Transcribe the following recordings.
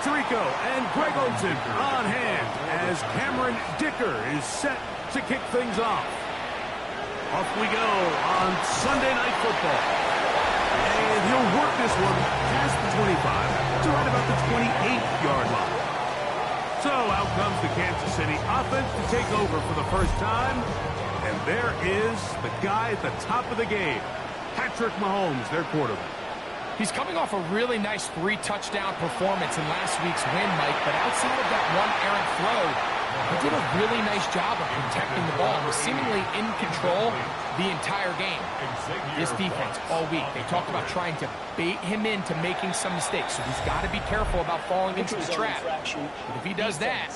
Tirico and Greg Olsen on hand as Cameron Dicker is set to kick things off. Off we go on Sunday Night Football. And he'll work this one past the 25 to right about the 28-yard line. So out comes the Kansas City offense to take over for the first time. And there is the guy at the top of the game, Patrick Mahomes, their quarterback. He's coming off a really nice 3-touchdown performance in last week's win, Mike, but outside of that one errant throw, he did a really nice job of protecting the ball and was seemingly in control the entire game. This defense all week, they talked about trying to bait him into making some mistakes, so he's got to be careful about falling into the trap. But if he does that,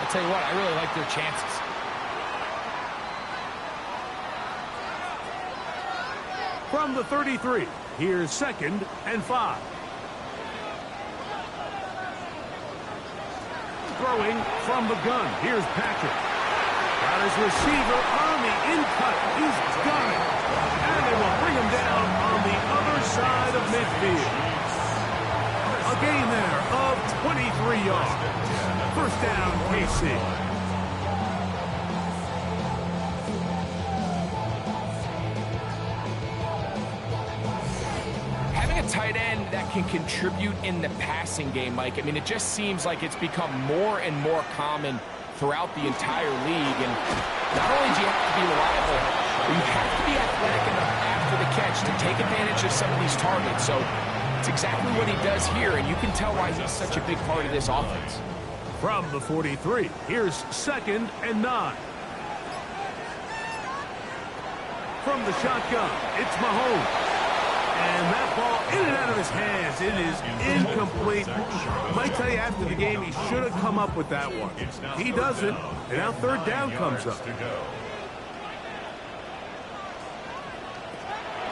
I'll tell you what, I really like their chances. From the 33, here's 2nd and 5. Throwing from the gun. Here's Patrick. Got his receiver on the in-cut. He's got it. And they will bring him down on the other side of midfield. A gain there of 23 yards. First down, KC. Tight end that can contribute in the passing game, Mike. I mean, it just seems like it's become more and more common throughout the entire league. And not only do you have to be reliable, but you have to be athletic enough after the catch to take advantage of some of these targets. So it's exactly what he does here, and you can tell why he's such a big part of this offense. From the 43, here's 2nd and 9. From the shotgun, it's Mahomes. And that ball in and out of his hands. It is incomplete. Might tell you after the game he should have come up with that one. He doesn't, and now 3rd down comes up.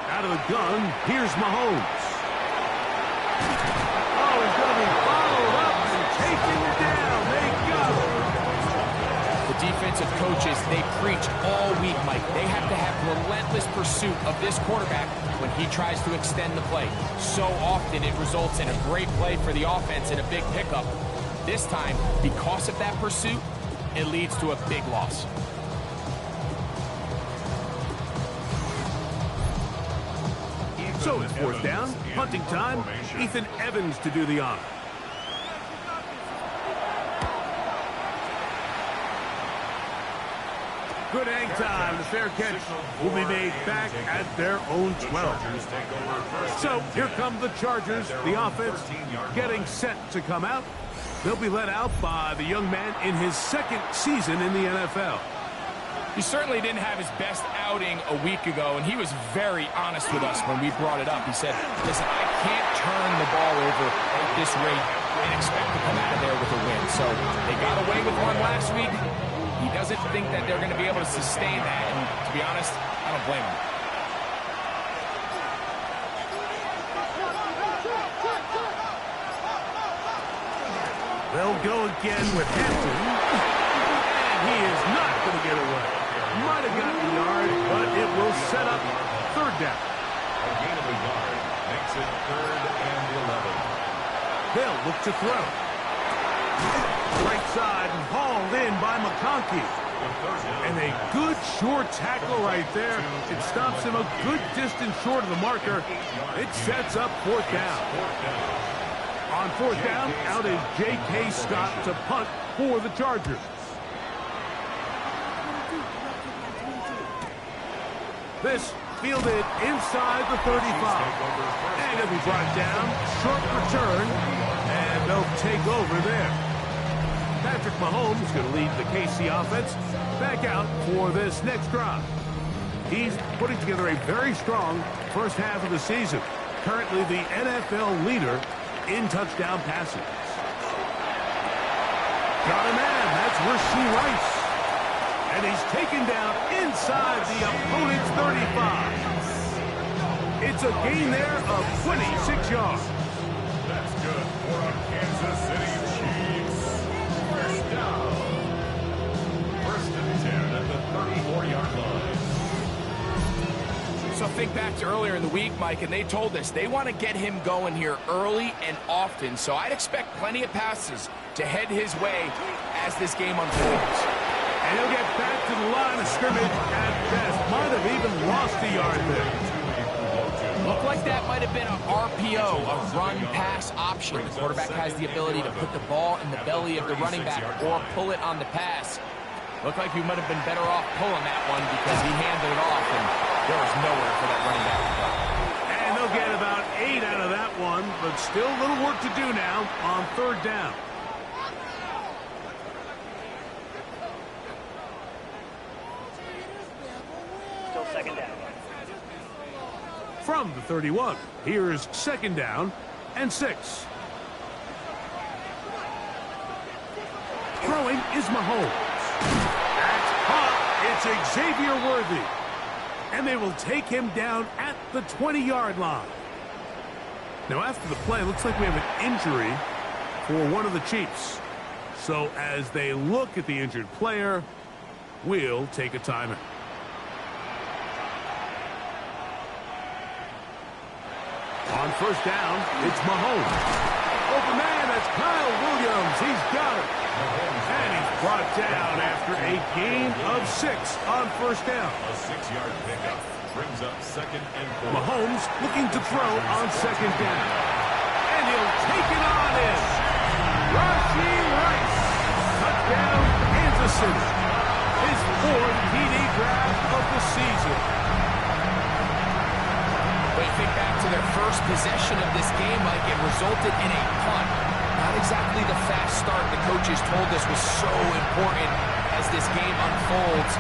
Out of the gun, here's Mahomes. Oh, he's going to be followed up and taken down. They got him. The defensive coaches, they preach all week, Mike. They have to have relentless pursuit of this quarterback when he tries to extend the play. So often it results in a great play for the offense and a big pickup. This time, because of that pursuit, it leads to a big loss. So it's 4th down, punting time. Ethan Evans to do the honor. Good hang time. The fair catch will be made back at their own 12. So here come the Chargers. The offense getting set to come out. They'll be led out by the young man in his 2nd season in the NFL. He certainly didn't have his best outing a week ago, and he was very honest with us when we brought it up. He said, listen, I can't turn the ball over at this rate and expect to come out of there with a win. So they got away with one last week. He doesn't think that they're going to be able to sustain that, and to be honest, I don't blame him. They'll go again with Hampton, and he is not going to get away. Might have gotten a yard, but it will set up 3rd down. A gain of a yard makes it 3rd and 11. They'll look to throw. Right side and hauled in by McConkey. And a good short tackle right there. It stops him a good distance short of the marker. It sets up 4th down. On 4th down, out is J.K. Scott to punt for the Chargers. This fielded inside the 35. And it'll be brought down. Short return. And they'll take over there. Patrick Mahomes is going to lead the KC offense back out for this next drive. He's putting together a very strong first half of the season. Currently the NFL leader in touchdown passes. Got a man. That's Rasheed Rice. And he's taken down inside the opponent's 35. It's a gain there of 26 yards. That's good for a Kansas City Chiefs. First down. 1st and 10 at the 34-yard line. So think back to earlier in the week, Mike, and they told us they want to get him going here early and often. So I'd expect plenty of passes to head his way as this game unfolds. And he'll get back to the line of scrimmage at best. Might have even lost a yard there. Looked like that might have been an RPO, a run-pass option. The quarterback has the ability to put the ball in the belly of the running back or pull it on the pass. Looked like we might have been better off pulling that one because he handed it off, and there was nowhere for that running back to go. And they'll get about 8 out of that one, but still a little work to do now on 3rd down. Still 2nd down. From the 31, here's 2nd down and 6. Throwing is Mahomes. That's caught. It's Xavier Worthy. And they will take him down at the 20-yard line. Now, after the play, it looks like we have an injury for one of the Chiefs. So as they look at the injured player, we'll take a timeout. On 1st down, it's Mahomes. Open man, that's Kyle Williams. He's got it. And he's brought down after a gain of 6 on 1st down. A 6-yard pickup brings up 2nd and 4. Mahomes looking to throw on 2nd down. And he'll take it on in. Rashee Rice. Touchdown, Kansas City. His 4th TD grab of the season. When you think back to their first possession of this game, Mike, it resulted in a punt. Not exactly the fast start the coaches told us was so important as this game unfolds.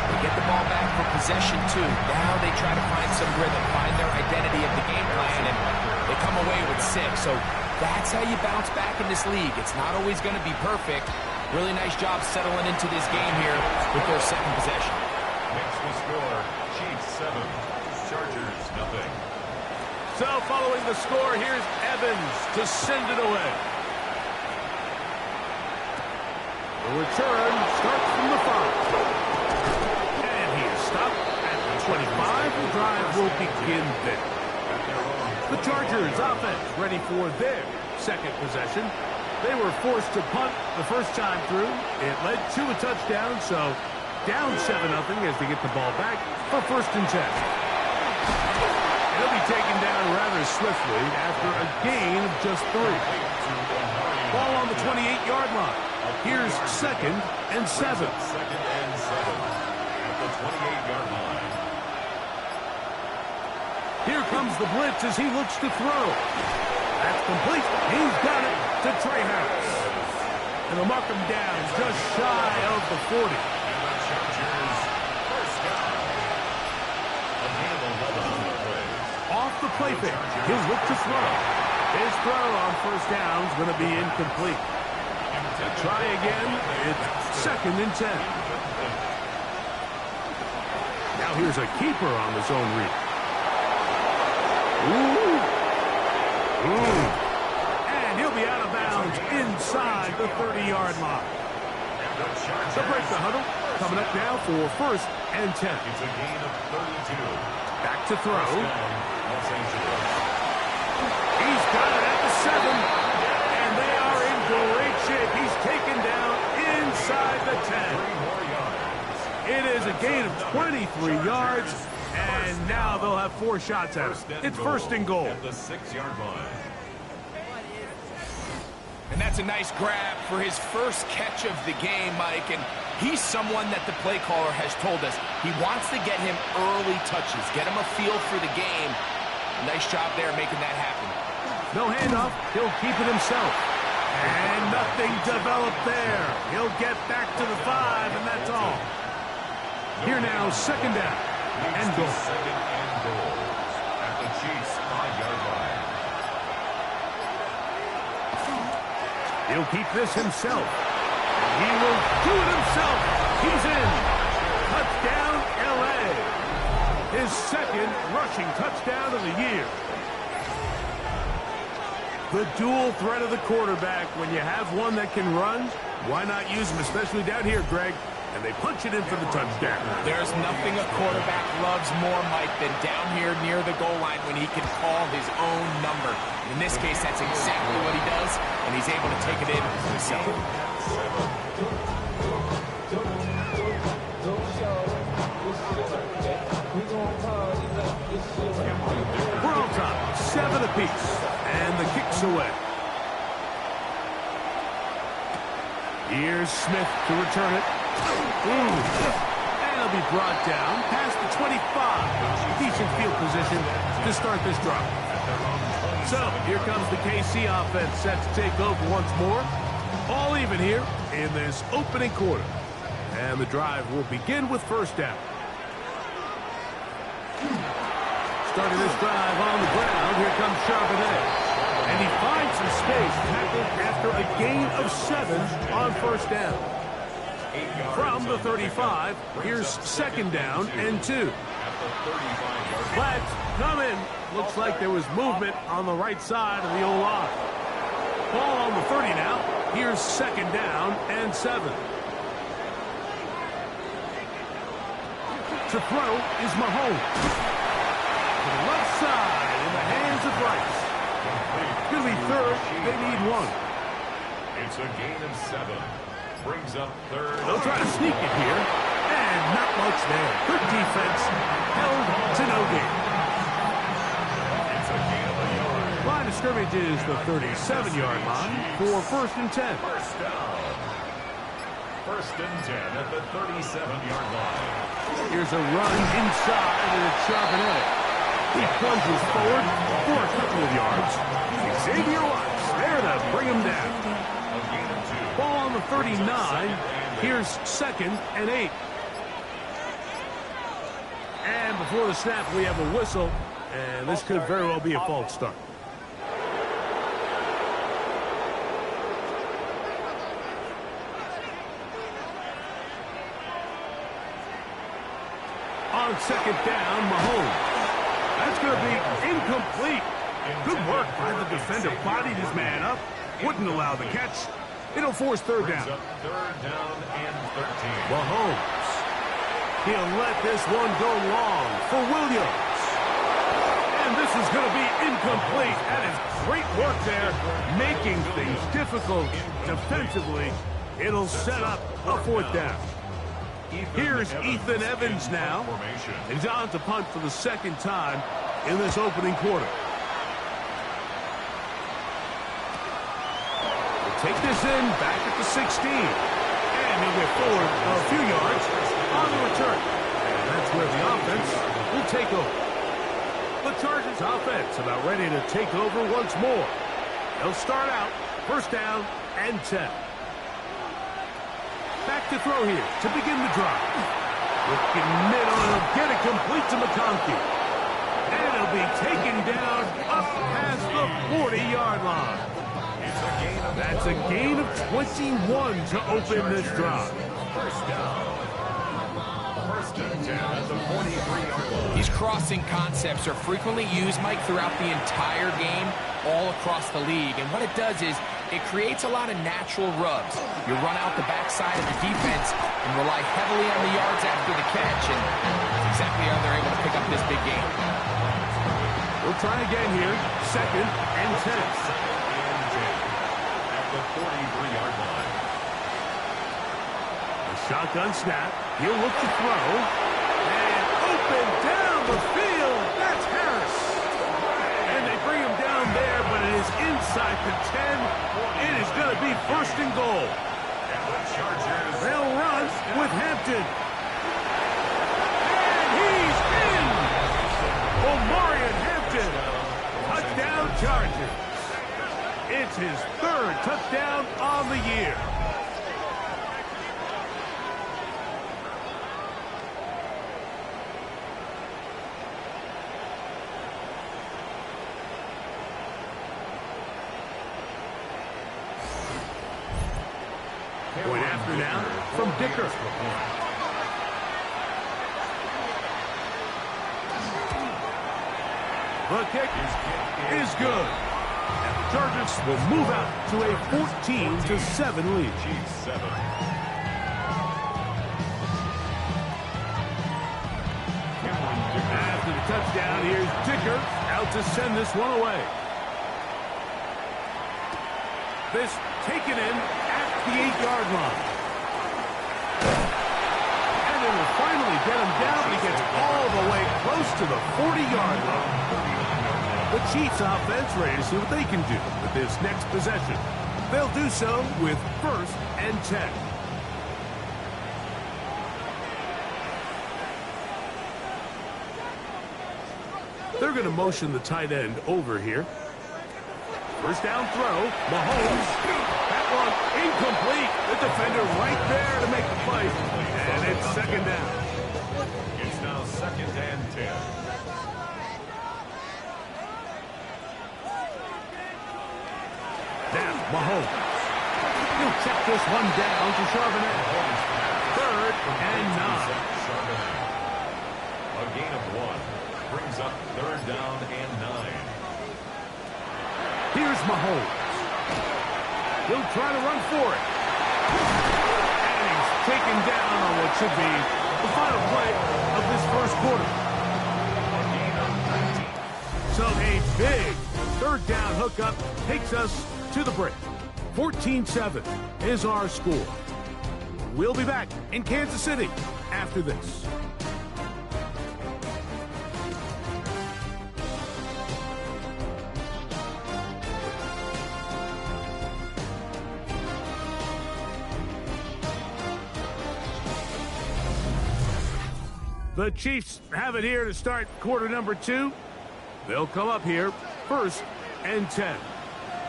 They get the ball back for possession 2. Now they try to find some rhythm, find their identity of the game plan, and they come away with 6. So that's how you bounce back in this league. It's not always going to be perfect. Really nice job settling into this game here with their 2nd possession. Makes the score, Chiefs 7, Chargers nothing. So following the score, here's Evans to send it away. The return starts from the 5. And he is stopped at the 25. The drive will begin there. The Chargers offense ready for their 2nd possession. They were forced to punt the first time through. It led to a touchdown, so down 7-0 as they get the ball back for 1st and 10. He'll be taken down rather swiftly after a gain of just 3. Ball on the 28-yard line. Here's 2nd and 7. 2nd and 7 at the 28-yard line. Here comes the blitz as he looks to throw. That's complete. He's got it to Trey Harris. And they'll mark him down just shy of the 40. And the Chargers, 1st down. A gain of 11 on the play. Off the play fake, he'll look to throw. His throw on 1st down is going to be incomplete. Try again. It's 2nd and 10. Now here's a keeper on the zone read. And he'll be out of bounds inside the 30-yard line. So break the huddle. Coming up now for 1st and 10. It's a gain of 32. Back to throw. Los Angeles. He's got it at the 7. And they are in great shape. He's taken down inside the 10. 3 more yards. It is a gain of 23 yards. And now they'll have 4 shots at it. It's 1st and goal. At the 6-yard line. And that's a nice grab for his first catch of the game, Mike. And he's someone that the play caller has told us he wants to get him early touches, get him a feel for the game. Nice job there making that happen. No handoff. He'll keep it himself. And nothing developed there. He'll get back to the 5, and that's all. Here now, 2nd down and goal. 2nd and goal at the Chiefs' 5-yard line. He'll keep this himself. He will do it himself. He's in. Touchdown, LA. His 2nd rushing touchdown of the year. The dual threat of the quarterback. When you have one that can run, why not use him, especially down here, Greg? And they punch it in for the touchdown. There's nothing a quarterback loves more, Mike, than down here near the goal line when he can call his own number. In this case, that's exactly what he does, and he's able to take it in himself. We're on top, 7 apiece, and the kick's away. Here's Smith to return it. And it'll be brought down past the 25. Decent field position to start this drive. So here comes the KC offense set to take over once more. All even here in this opening quarter. And the drive will begin with first down. Starting this drive on the ground, here comes Charbonnet. And he finds some space tackled after a gain of 7 on first down. From the 35, here's second down and 2. Flags come in. Looks like there was movement on the right side of the O-line. Ball on the 30 now. Here's second down and 7. To throw is Mahomes. To the left side in the hands of Rice. Really third, they need 1. It's a gain of 7. Brings up third. They'll try to sneak it here. And not much there. Good defense. Held to no gain. It's a gain of a yard. Line of scrimmage is the 37-yard line for first and 10. First down. First and 10 at the 37-yard line. Here's a run inside, and it's Charbonnet. He plunges forward for a couple of yards. Xavier Watts there to bring him down. A gain of 2. Ball on the 39. Here's second and 8. And before the snap, we have a whistle. And this could very well be a false start. On second down, Mahomes. That's going to be incomplete. Good work by the defender. Bodied his man up. Wouldn't allow the catch. It'll force third down. Third down and 13. Mahomes. He'll let this one go long for Williams. And this is going to be incomplete. That is great work there, making things difficult defensively. It'll set up a fourth down. Here's Ethan Evans now. He's on to punt for the second time in this opening quarter. We'll take this in back at the 16. And he'll get forward a few yards on the return. And that's where the offense will take over. The Chargers offense about ready to take over once more. They'll start out first down and 10. Back to throw here to begin the drive. Looking mid on him, get it complete to McConkey. And it'll be taken down up past the 40-yard line. That's a gain of 21 to open this drive. First down. First and 10 at the 43-yard line. These crossing concepts are frequently used, Mike, throughout the entire game, all across the league. And what it does is it creates a lot of natural rubs. You run out the backside of the defense and rely heavily on the yards after the catch, and that's exactly how they're able to pick up this big game. We'll try again here. Second and 10. At the 43-yard line. A shotgun snap. He'll look to throw. And open down the field. That's Harris. And they bring him down there, but it is inside the 10. It is going to be first and goal. And the Chargers. They'll run with Hampton. And he's in. Omarion Hampton. Touchdown Chargers. It's his third touchdown on the year. Point after now from Dicker. The kick is good. And the Chargers will move out to a 14-7 lead. After the touchdown, here's Dicker out to send this one away. This taken in at the 8-yard line. And they will finally get him down. He gets all the way close to the 40-yard line. The Chiefs offense ready to see what they can do with this next possession. They'll do so with 1st and 10. They're going to motion the tight end over here. First down throw. Mahomes. That one incomplete. The defender right there to make the play. And it's 2nd down. It's now 2nd and 10. Now, Mahomes. He'll check this one down to Charbonnet. 3rd and 9. A gain of 1. Brings up 3rd down and 9. Here's Mahomes. He'll try to run for it. And he's taken down on what should be the final play of this first quarter. A gain of 19. So a big 3rd down hookup takes us to the break. 14-7 is our score. We'll be back in Kansas City after this. The Chiefs have it here to start quarter number 2. They'll come up here 1st and 10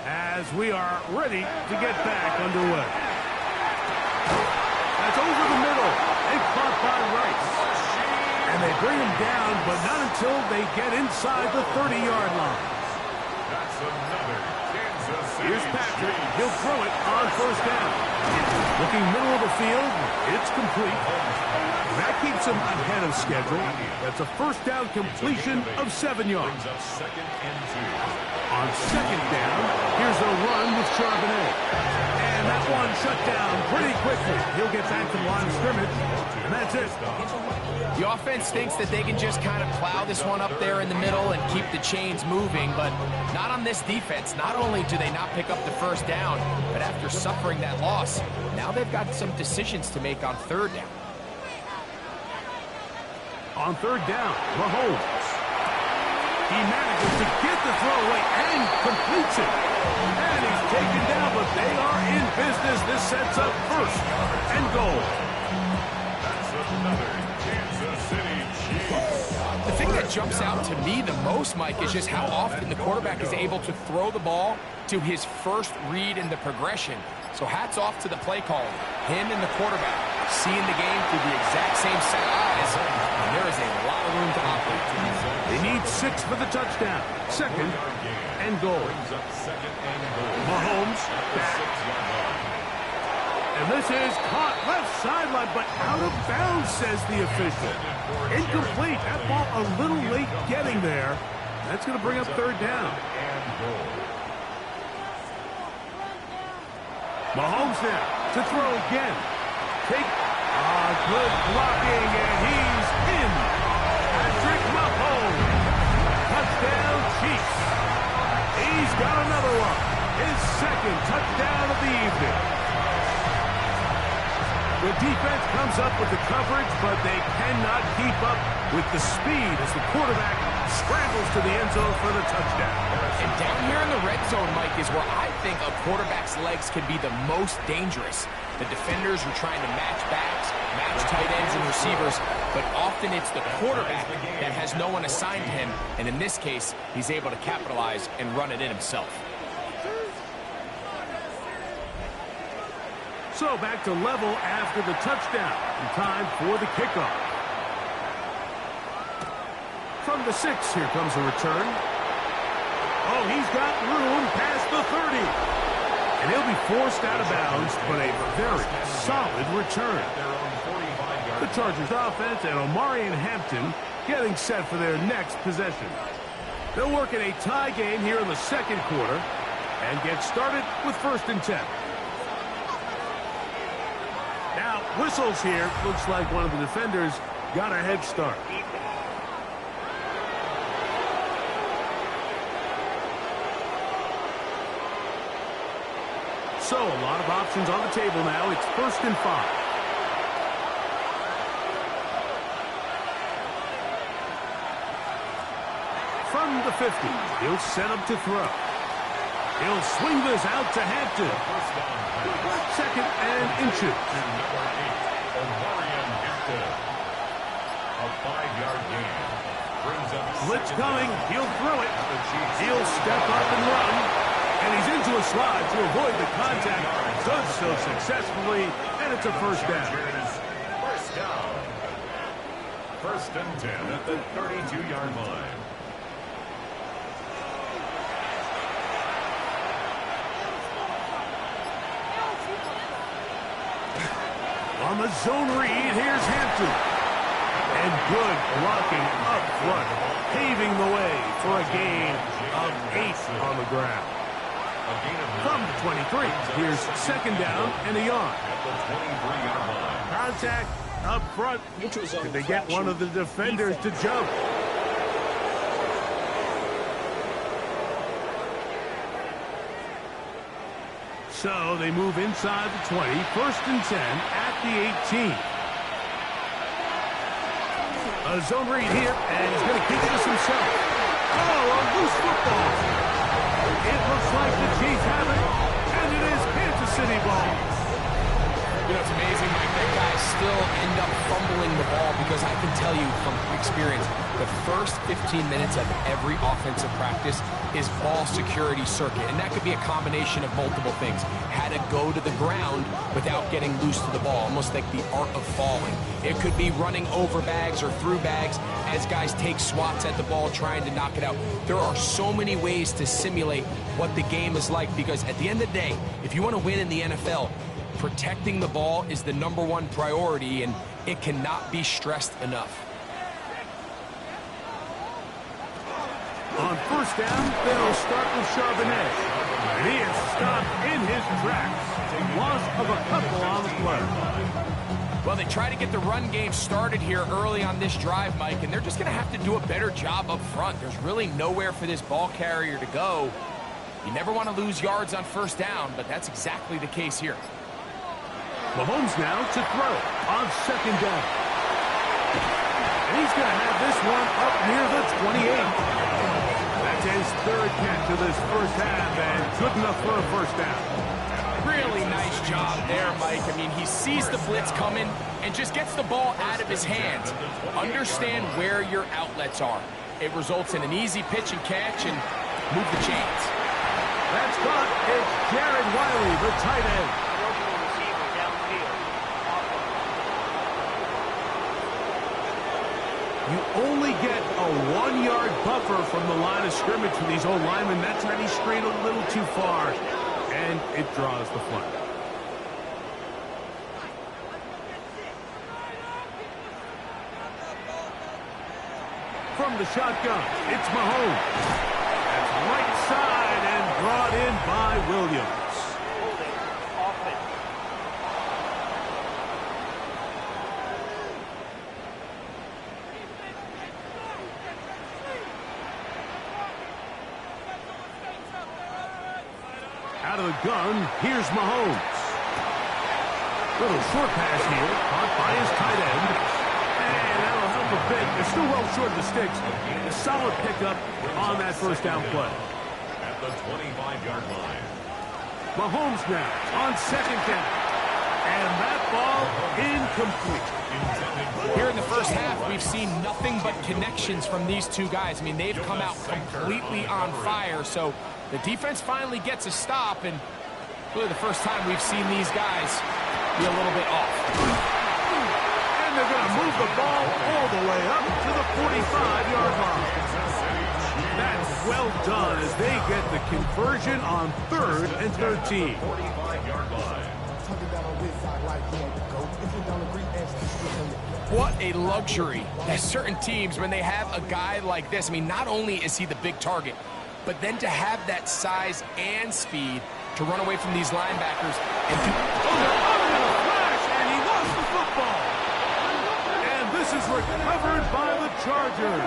as we are ready to get back underway. That's over the middle and caught by Rice. And they bring him down, but not until they get inside the 30-yard line. That's another Kansas City. Here's Patrick. He'll throw it on 1st down. Looking middle of the field. It's complete. That keeps him ahead of schedule. That's a 1st down completion of 7 yards. Brings up 2nd and 2. On 2nd down, here's a run with Charbonnet. And that one shut down pretty quickly. He'll get back to the line of scrimmage, and that's it. The offense thinks that they can just kind of plow this one up there in the middle and keep the chains moving, but not on this defense. Not only do they not pick up the 1st down, but after suffering that loss, now they've got some decisions to make on 3rd down. On 3rd down, Mahomes. He manages to get the throw away and completes it. And he's taken down, but they are in business. This sets up 1st and goal. That's another Kansas City Chiefs. The thing that jumps out to me the most, Mike, is just how often the quarterback is able to throw the ball to his first read in the progression. So hats off to the play caller. Him and the quarterback seeing the game through the exact same set of eyes, and there is a lot of room to operate. They need 6 for the touchdown. 2nd and goal. Brings up 2nd and goal. Mahomes back. 6-yard line. And this is caught left sideline, but out of bounds, says the official. Incomplete. That ball a little late getting there. That's going to bring up 3rd down. And goal. Mahomes now to throw again. Good blocking, and he's in. Patrick Mahomes. Touchdown, Chiefs. He's got another one. His 2nd touchdown of the evening. The defense comes up with the coverage, but they cannot keep up with the speed as the quarterback scrambles to the end zone for the touchdown. And down here in the red zone, Mike, is where I think a quarterback's legs can be the most dangerous. The defenders are trying to match backs, match tight ends and receivers, but often it's the quarterback that has no one assigned to him, and in this case, he's able to capitalize and run it in himself. So back to level after the touchdown. And time for the kickoff. From the 6, here comes a return. Oh, he's got room past the 30. And he'll be forced out of bounds, but a very solid return. The Chargers offense and Omari and Hampton getting set for their next possession. They'll work in a tie game here in the 2nd quarter and get started with 1st and 10. Now, whistles here. Looks like one of the defenders got a head start. So a lot of options on the table now. It's 1st and 5. From the 50, he'll set up to throw. He'll swing this out to Hampton. 2nd and inches. A 5-yard gain. Brings up Blitz coming. He'll throw it. He'll step up and run. And he's into a slide to avoid the contact. Does so successfully, and it's a 1st down. First down. 1st and 10 at the 32-yard line. On the zone read, here's Hampton. And good blocking up front, paving the way for a gain of 8 on the ground. From the 23, here's 2nd down and a yard. At the 23-yard line. Contact up front. Did they get one of the defenders to jump? So they move inside the 20, 1st and 10 at the 18. A zone read here, and he's going to keep this himself. Oh, a loose football. It looks like the Chiefs have it, and it is Kansas City ball. You know, it's amazing, Mike, that guys still end up fumbling the ball because I can tell you from experience, the first 15 minutes of every offensive practice is ball security circuit, and that could be a combination of multiple things. How to go to the ground without getting loose to the ball, almost like the art of falling. It could be running over bags or through bags as guys take swats at the ball trying to knock it out. There are so many ways to simulate what the game is like because at the end of the day, if you want to win in the NFL, protecting the ball is the #1 priority, and it cannot be stressed enough. On 1st down, they'll start with Charbonnet. He is stopped in his tracks. Loss of a couple on the play. Well, they try to get the run game started here early on this drive, Mike, and they're just going to have to do a better job up front. There's really nowhere for this ball carrier to go. You never want to lose yards on 1st down, but that's exactly the case here. Mahomes now to throw on 2nd down. And he's going to have this one up near the 28. That's his 3rd catch of this 1st half, and good enough for a 1st down. Really nice job there, Mike. I mean, he sees the blitz coming and just gets the ball out of his hands. Understand where your outlets are. It results in an easy pitch and catch and move the chains. That's caught. It's Jared Wiley, the tight end. You only get a 1-yard buffer from the line of scrimmage for these old linemen. That time he strayed a little too far, and it draws the flag. From the shotgun, it's Mahomes. That's right side and brought in by Williams. Out of the gun, here's Mahomes. Little short pass here, caught by his tight end. And that'll help a bit. They're still well short of the sticks. A solid pickup on that 1st down play. At the 25-yard line. Mahomes now on 2nd down. And that ball incomplete. Here in the 1st half, we've seen nothing but connections from these two guys. I mean, they've come out completely on fire, so the defense finally gets a stop, and really the first time we've seen these guys be a little bit off. And they're going to move the ball all the way up to the 45-yard line. That's well done as they get the conversion on 3rd and 13. 45-yard line. What a luxury that certain teams, when they have a guy like this, I mean, not only is he the big target, but then to have that size and speed to run away from these linebackers and do... Oh, they're out in a flash, and he lost the football. And this is recovered by the Chargers.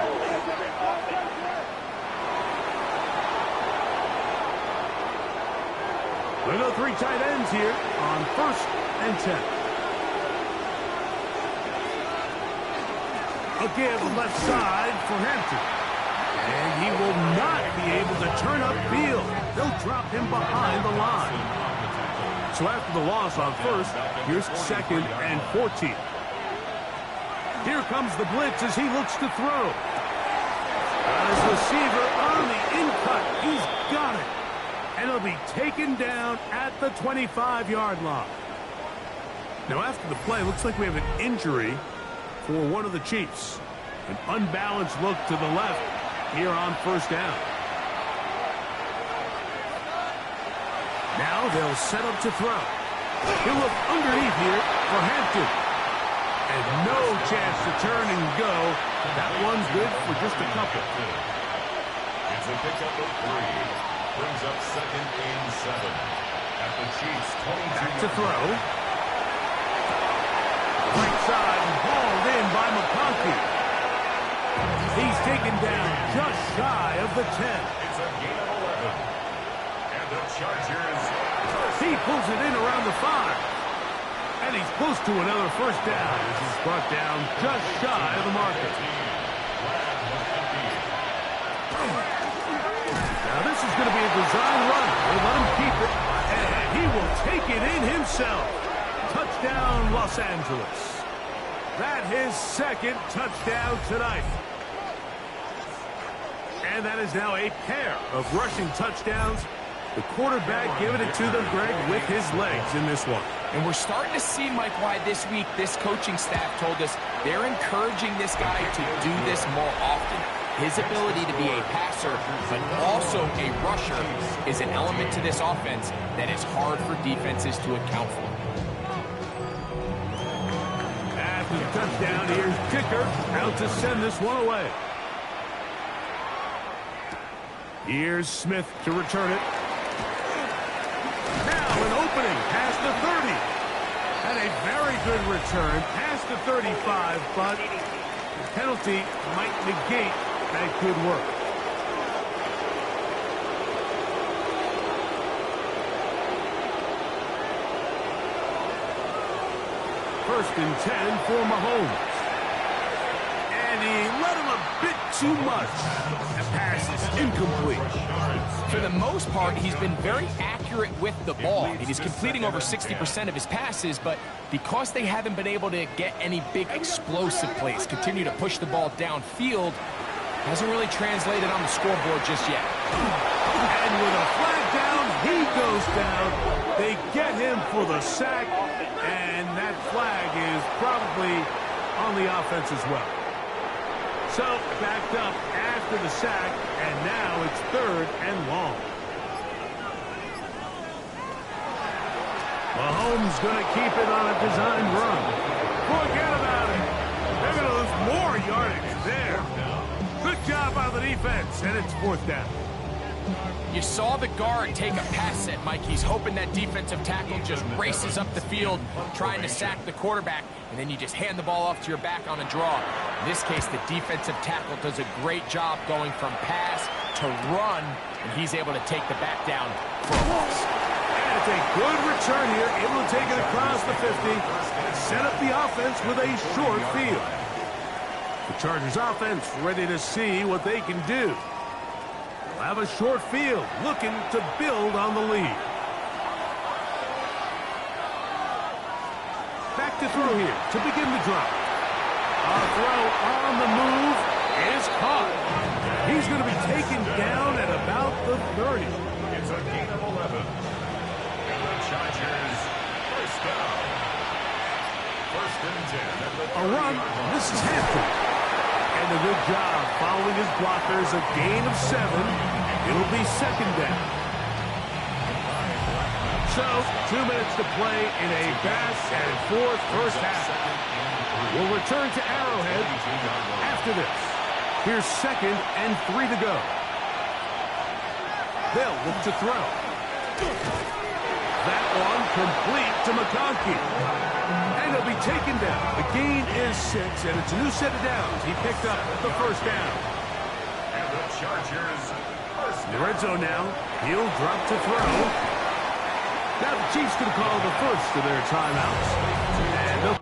They go 3 tight ends here on 1st and 10. A give left side for Hampton. And he will not be able to turn upfield. They'll drop him behind the line. So after the loss on 1st, here's 2nd and 14. Here comes the blitz as he looks to throw. His receiver on the in-cut. He's got it. And he'll be taken down at the 25-yard line. Now after the play, looks like we have an injury for one of the Chiefs. An unbalanced look to the left here on 1st down. Now they'll set up to throw. He'll look underneath here for Hampton. And no chance to turn and go. That one's good for just a couple. It's a pickup of 3. Brings up 2nd and 7. At the Chiefs' 22. Back to throw. Right side, hauled in by McConkey. He's taken down just shy of the 10. It's a gain of 11. And the Chargers. He pulls it in around the 5. And he's close to another 1st down. This is brought down just shy of the marker. Now this is going to be a design run. They let him keep it. And he will take it in himself. Touchdown, Los Angeles. That his 2nd touchdown tonight. And that is now a pair of rushing touchdowns. The quarterback giving it to them, Greg, with his legs in this one. And we're starting to see, Mike, why this week this coaching staff told us they're encouraging this guy to do this more often. His ability to be a passer, but also a rusher, is an element to this offense that is hard for defenses to account for. After the touchdown, here's Dicker out to send this one away. Here's Smith to return it. Now an opening past the 30. And a very good return past the 35, but the penalty might negate that good work. First and 10 for Mahomes. And he let him a bit too much. The pass is incomplete. For the most part, he's been very accurate with the ball. He's completing over 60% of his passes, but because they haven't been able to get any big explosive plays, continue to push the ball downfield, hasn't really translated on the scoreboard just yet. And with a flag down, he goes down. They get him for the sack, and that flag is probably on the offense as well. So, backed up after the sack, and now it's 3rd and long. Mahomes going to keep it on a design run. Forget about it. They're going to lose more yardage there. Good job by the defense, and it's 4th down. You saw the guard take a pass set, Mike. He's hoping that defensive tackle just races up the field, trying to sack the quarterback, and then you just hand the ball off to your back on a draw. In this case, the defensive tackle does a great job going from pass to run, and he's able to take the back down for a loss. And it's a good return here, able to take it across the 50 and set up the offense with a short field. The Chargers offense ready to see what they can do. Have a short field, looking to build on the lead. Back to throw here to begin the drive. A throw on the move is caught. He's going to be taken down at about the 30. It's a gain of 11. And the Chargers, 1st down. 1st and 10. At the A run. This is Hampton. And a good job following his blockers. A gain of 7. It'll be 2nd down. So, 2 minutes to play in a back-and-forth first half. We'll return to Arrowhead after this. Here's 2nd and 3 to go. They'll look to throw. That one complete to McConkey. And he'll be taken down. The gain is 6, and it's a new set of downs. He picked up the 1st down. And the Chargers, In the red zone now. He'll drop to throw. Now the Chiefs going to call the first of their timeouts. And they'll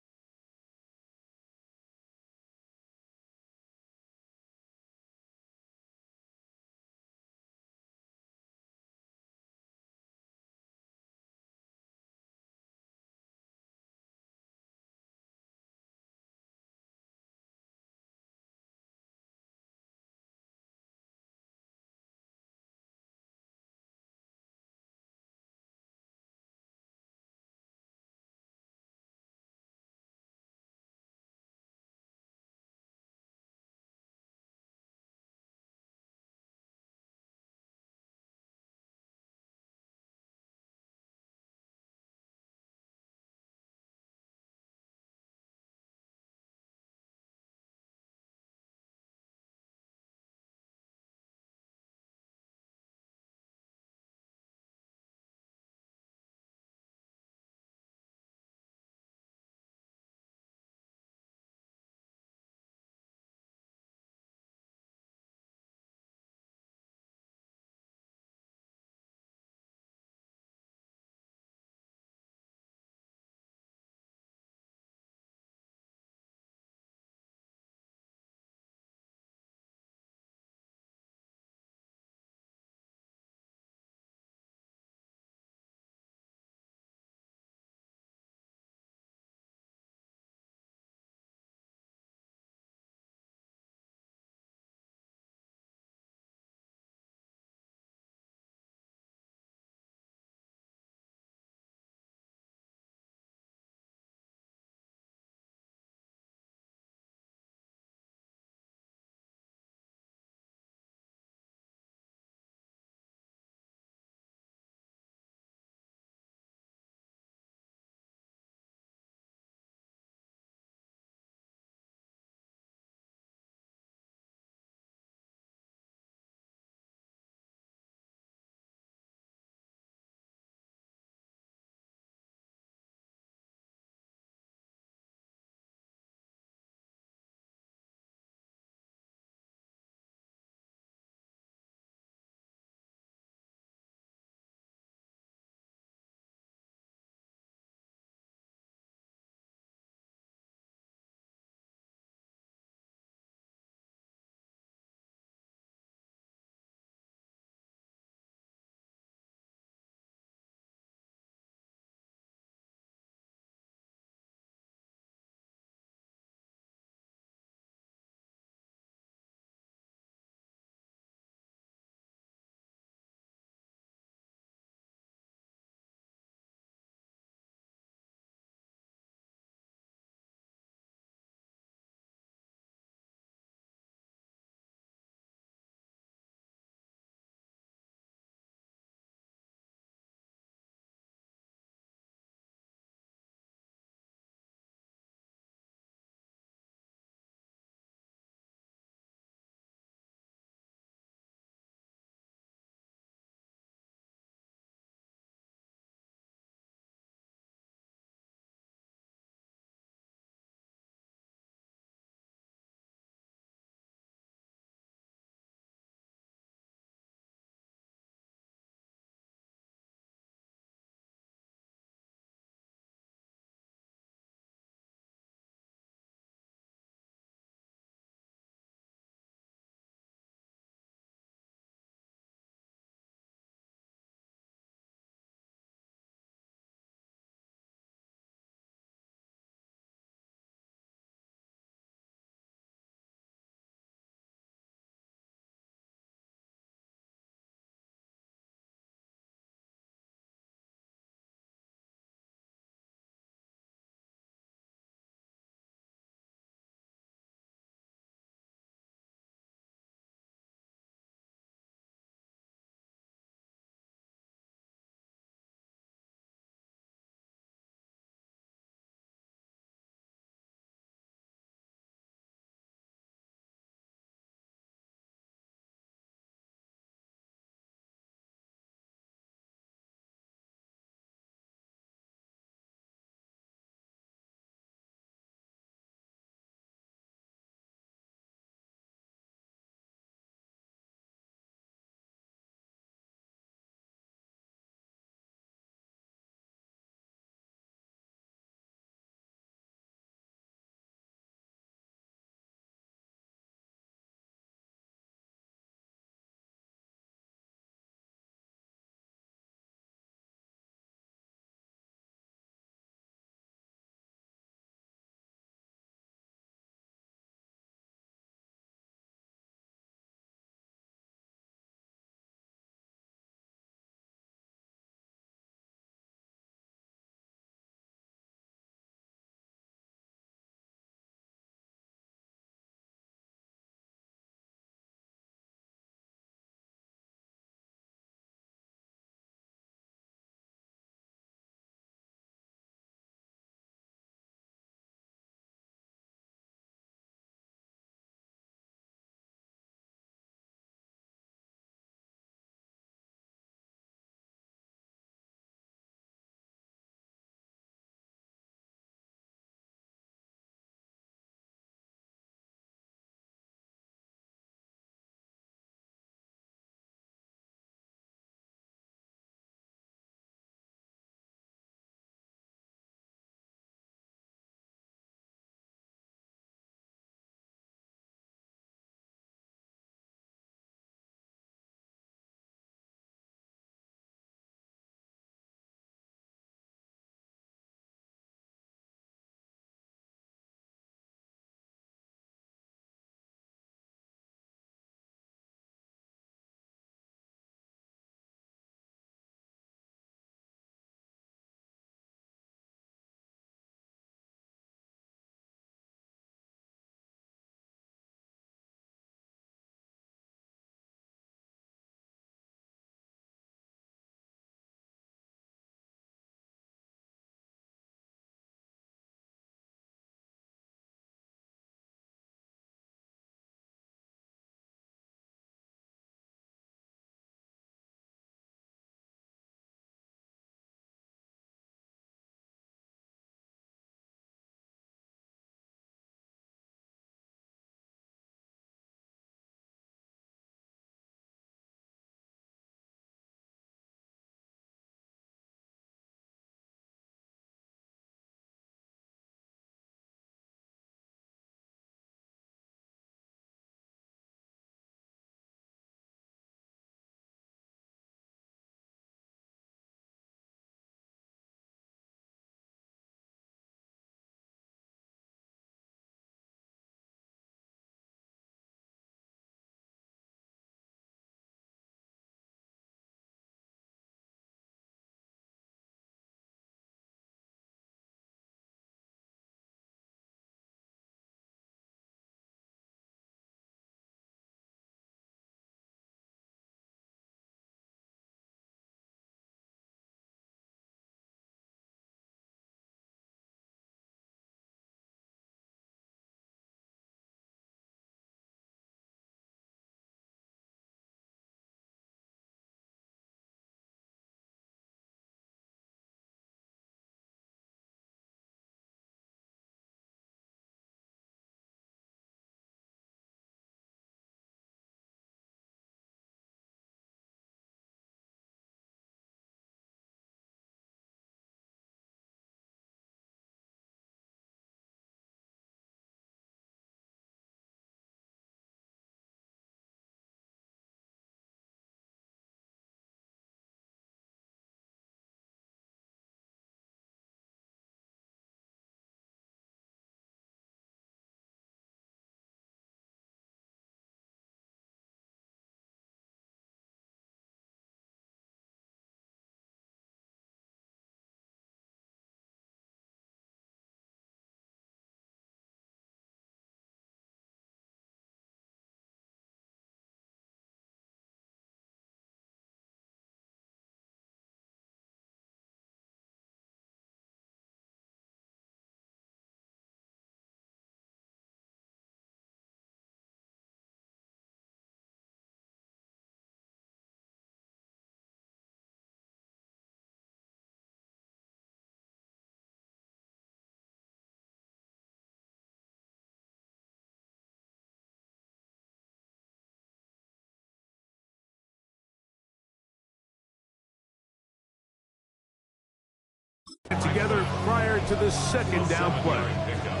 Together prior to the second down play. Pickup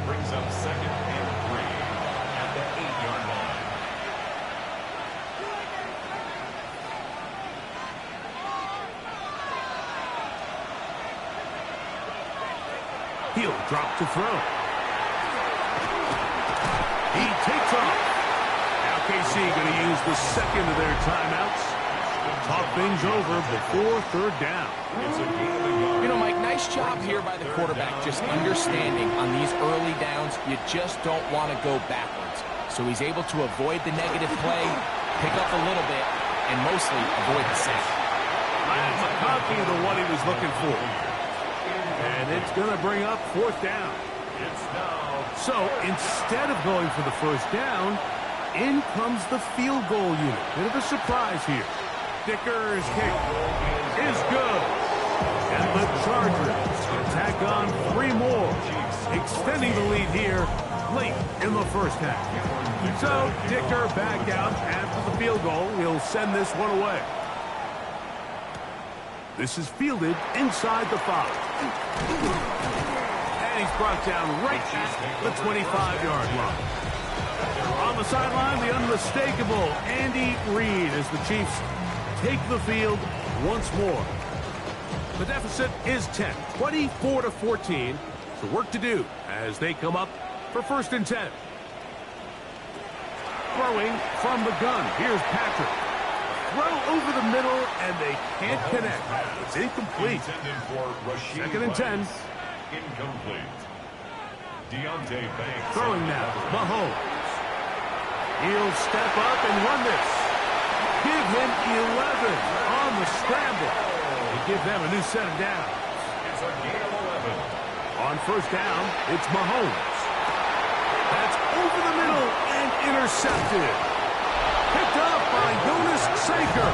brings up 2nd and 3 at the 8-yard line. He'll drop to throw. He takes off. Now KC going to use the second of their timeouts. Talk things over before 3rd down. You know, Mike, nice job here by the quarterback, just understanding on these early downs, you just don't want to go backwards. So he's able to avoid the negative play, pick up a little bit, and mostly avoid the sack. McConkey, the one he was looking for. And it's going to bring up 4th down. So instead of going for the 1st down, in comes the field goal unit. Bit of a surprise here. Dicker's kick is good. And the Chargers tack on 3 more, extending the lead here late in the 1st half. So Dicker back out after the field goal. He'll send this one away. This is fielded inside the 5. And he's brought down right at the 25-yard line. On the sideline, the unmistakable Andy Reid as the Chiefs take the field once more. The deficit is 10, 24-14. So work to do as they come up for 1st and 10. Throwing from the gun. Here's Patrick. Throw over the middle, and they can't connect. It's incomplete. 2nd and 10. Incomplete. Deontay Banks. Throwing now. Mahomes. He'll step up and run this. Give him 11 on the scramble. They give them a new set of downs. It's a gain of 11. On 1st down, it's Mahomes. That's over the middle and intercepted. Picked up by Jonas Saker.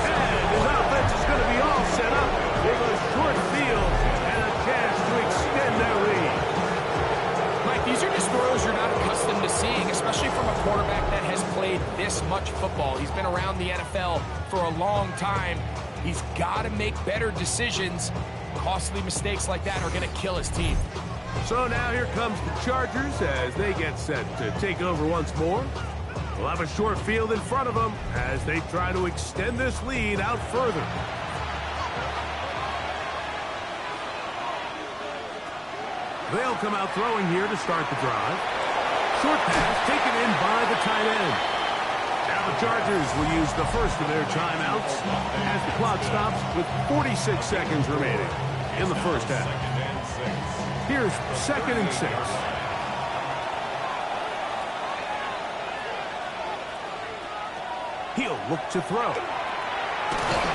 And his offense is going to be all set up with a short field and a chance to extend their lead. Mike, these are just throws you're not accustomed to seeing, especially from a quarterback that has played this much football. He's been around the NFL for a long time. He's got to make better decisions. Costly mistakes like that are going to kill his team. So now here comes the Chargers as they get set to take over once more. They'll have a short field in front of them as they try to extend this lead out further. They'll come out throwing here to start the drive. Short pass taken in by the tight end. Now the Chargers will use the 1st of their timeouts as the clock stops with 46 seconds remaining in the 1st half. Here's 2nd and 6. He'll look to throw.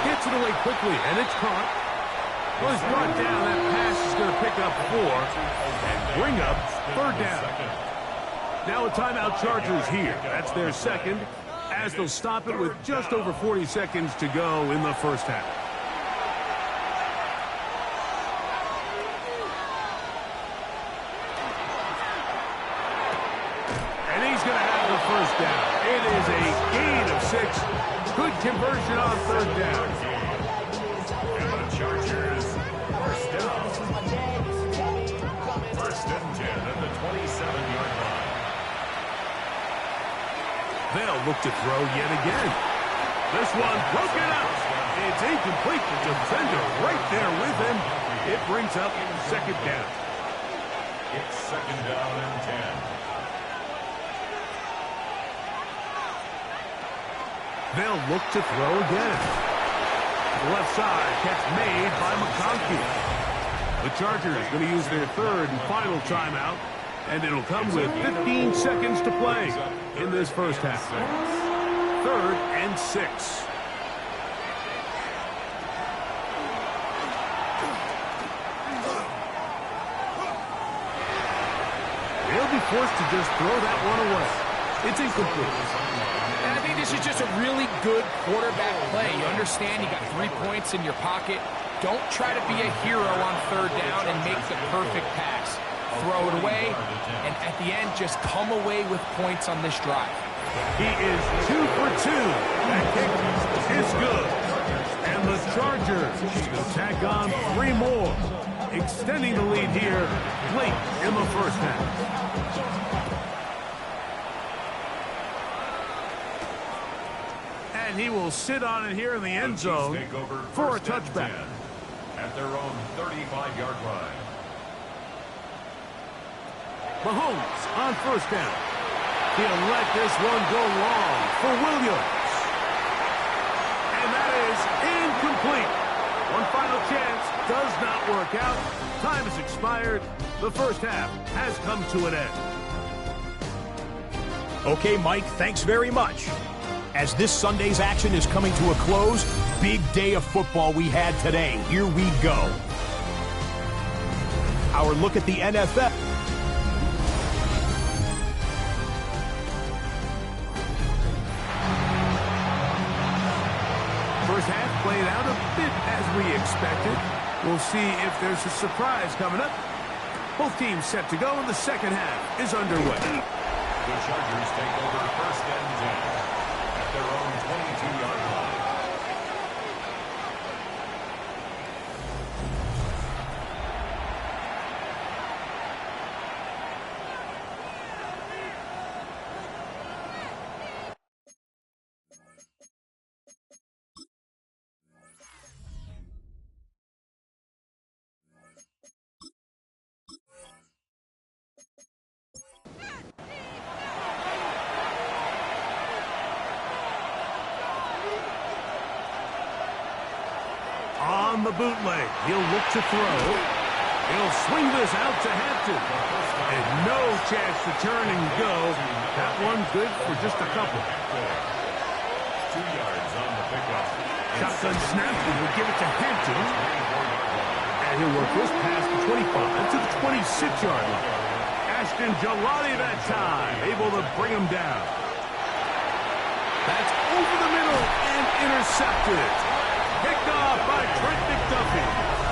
Gets it away quickly, and it's caught. Well, he's brought down. That pass is going to pick up 4 and bring up 3rd down. Now a timeout Chargers here. That's their 2nd, as they'll stop it with just over 40 seconds to go in the 1st half. And he's going to have the 1st down. It is a gain of 6. Good conversion on 3rd down. And the Chargers, 1st down. 1st and 10 at the 27-yard line. They'll look to throw yet again. This one broken up. It's incomplete. The defender right there with him. It brings up 2nd down. It's 2nd down and 10. They'll look to throw again. The left side catch made by McConkey. The Chargers going to use their 3rd and final timeout, and it'll come with 15 seconds to play in this 1st half. 3rd and 6. They'll be forced to just throw that one away. It's incomplete. And I think this is just a really good quarterback play. You understand you got 3 points in your pocket. Don't try to be a hero on 3rd down and make the perfect pass. Throw it away, and at the end, just come away with points on this drive. He is 2 for 2. That kick is good. And the Chargers to tack on 3 more, extending the lead here late in the first half. And he will sit on it here in the end zone for a touchback. At their own 35-yard line. Mahomes on first down. He'll let this one go long for Williams. And that is incomplete. One final chance does not work out. Time has expired. The first half has come to an end. Okay, Mike, thanks very much. As this Sunday's action is coming to a close, big day of football we had today. Here we go. Our look at the NFL. First half played out a bit as we expected. We'll see if there's a surprise coming up. Both teams set to go, and the second half is underway. The Chargers take over first and 10 at their own 22-yard line. On the bootleg, he'll look to throw. He'll swing this out to Hampton. And no chance to turn and go. That one good for just a couple. 2 yards on the pickup. Shotgun snap, and we'll give it to Hampton. And he'll work this past the 25 to the 26-yard line. Ashton Jalali that time, able to bring him down. That's over the middle and intercepted. Picked off by Trent McDuffie.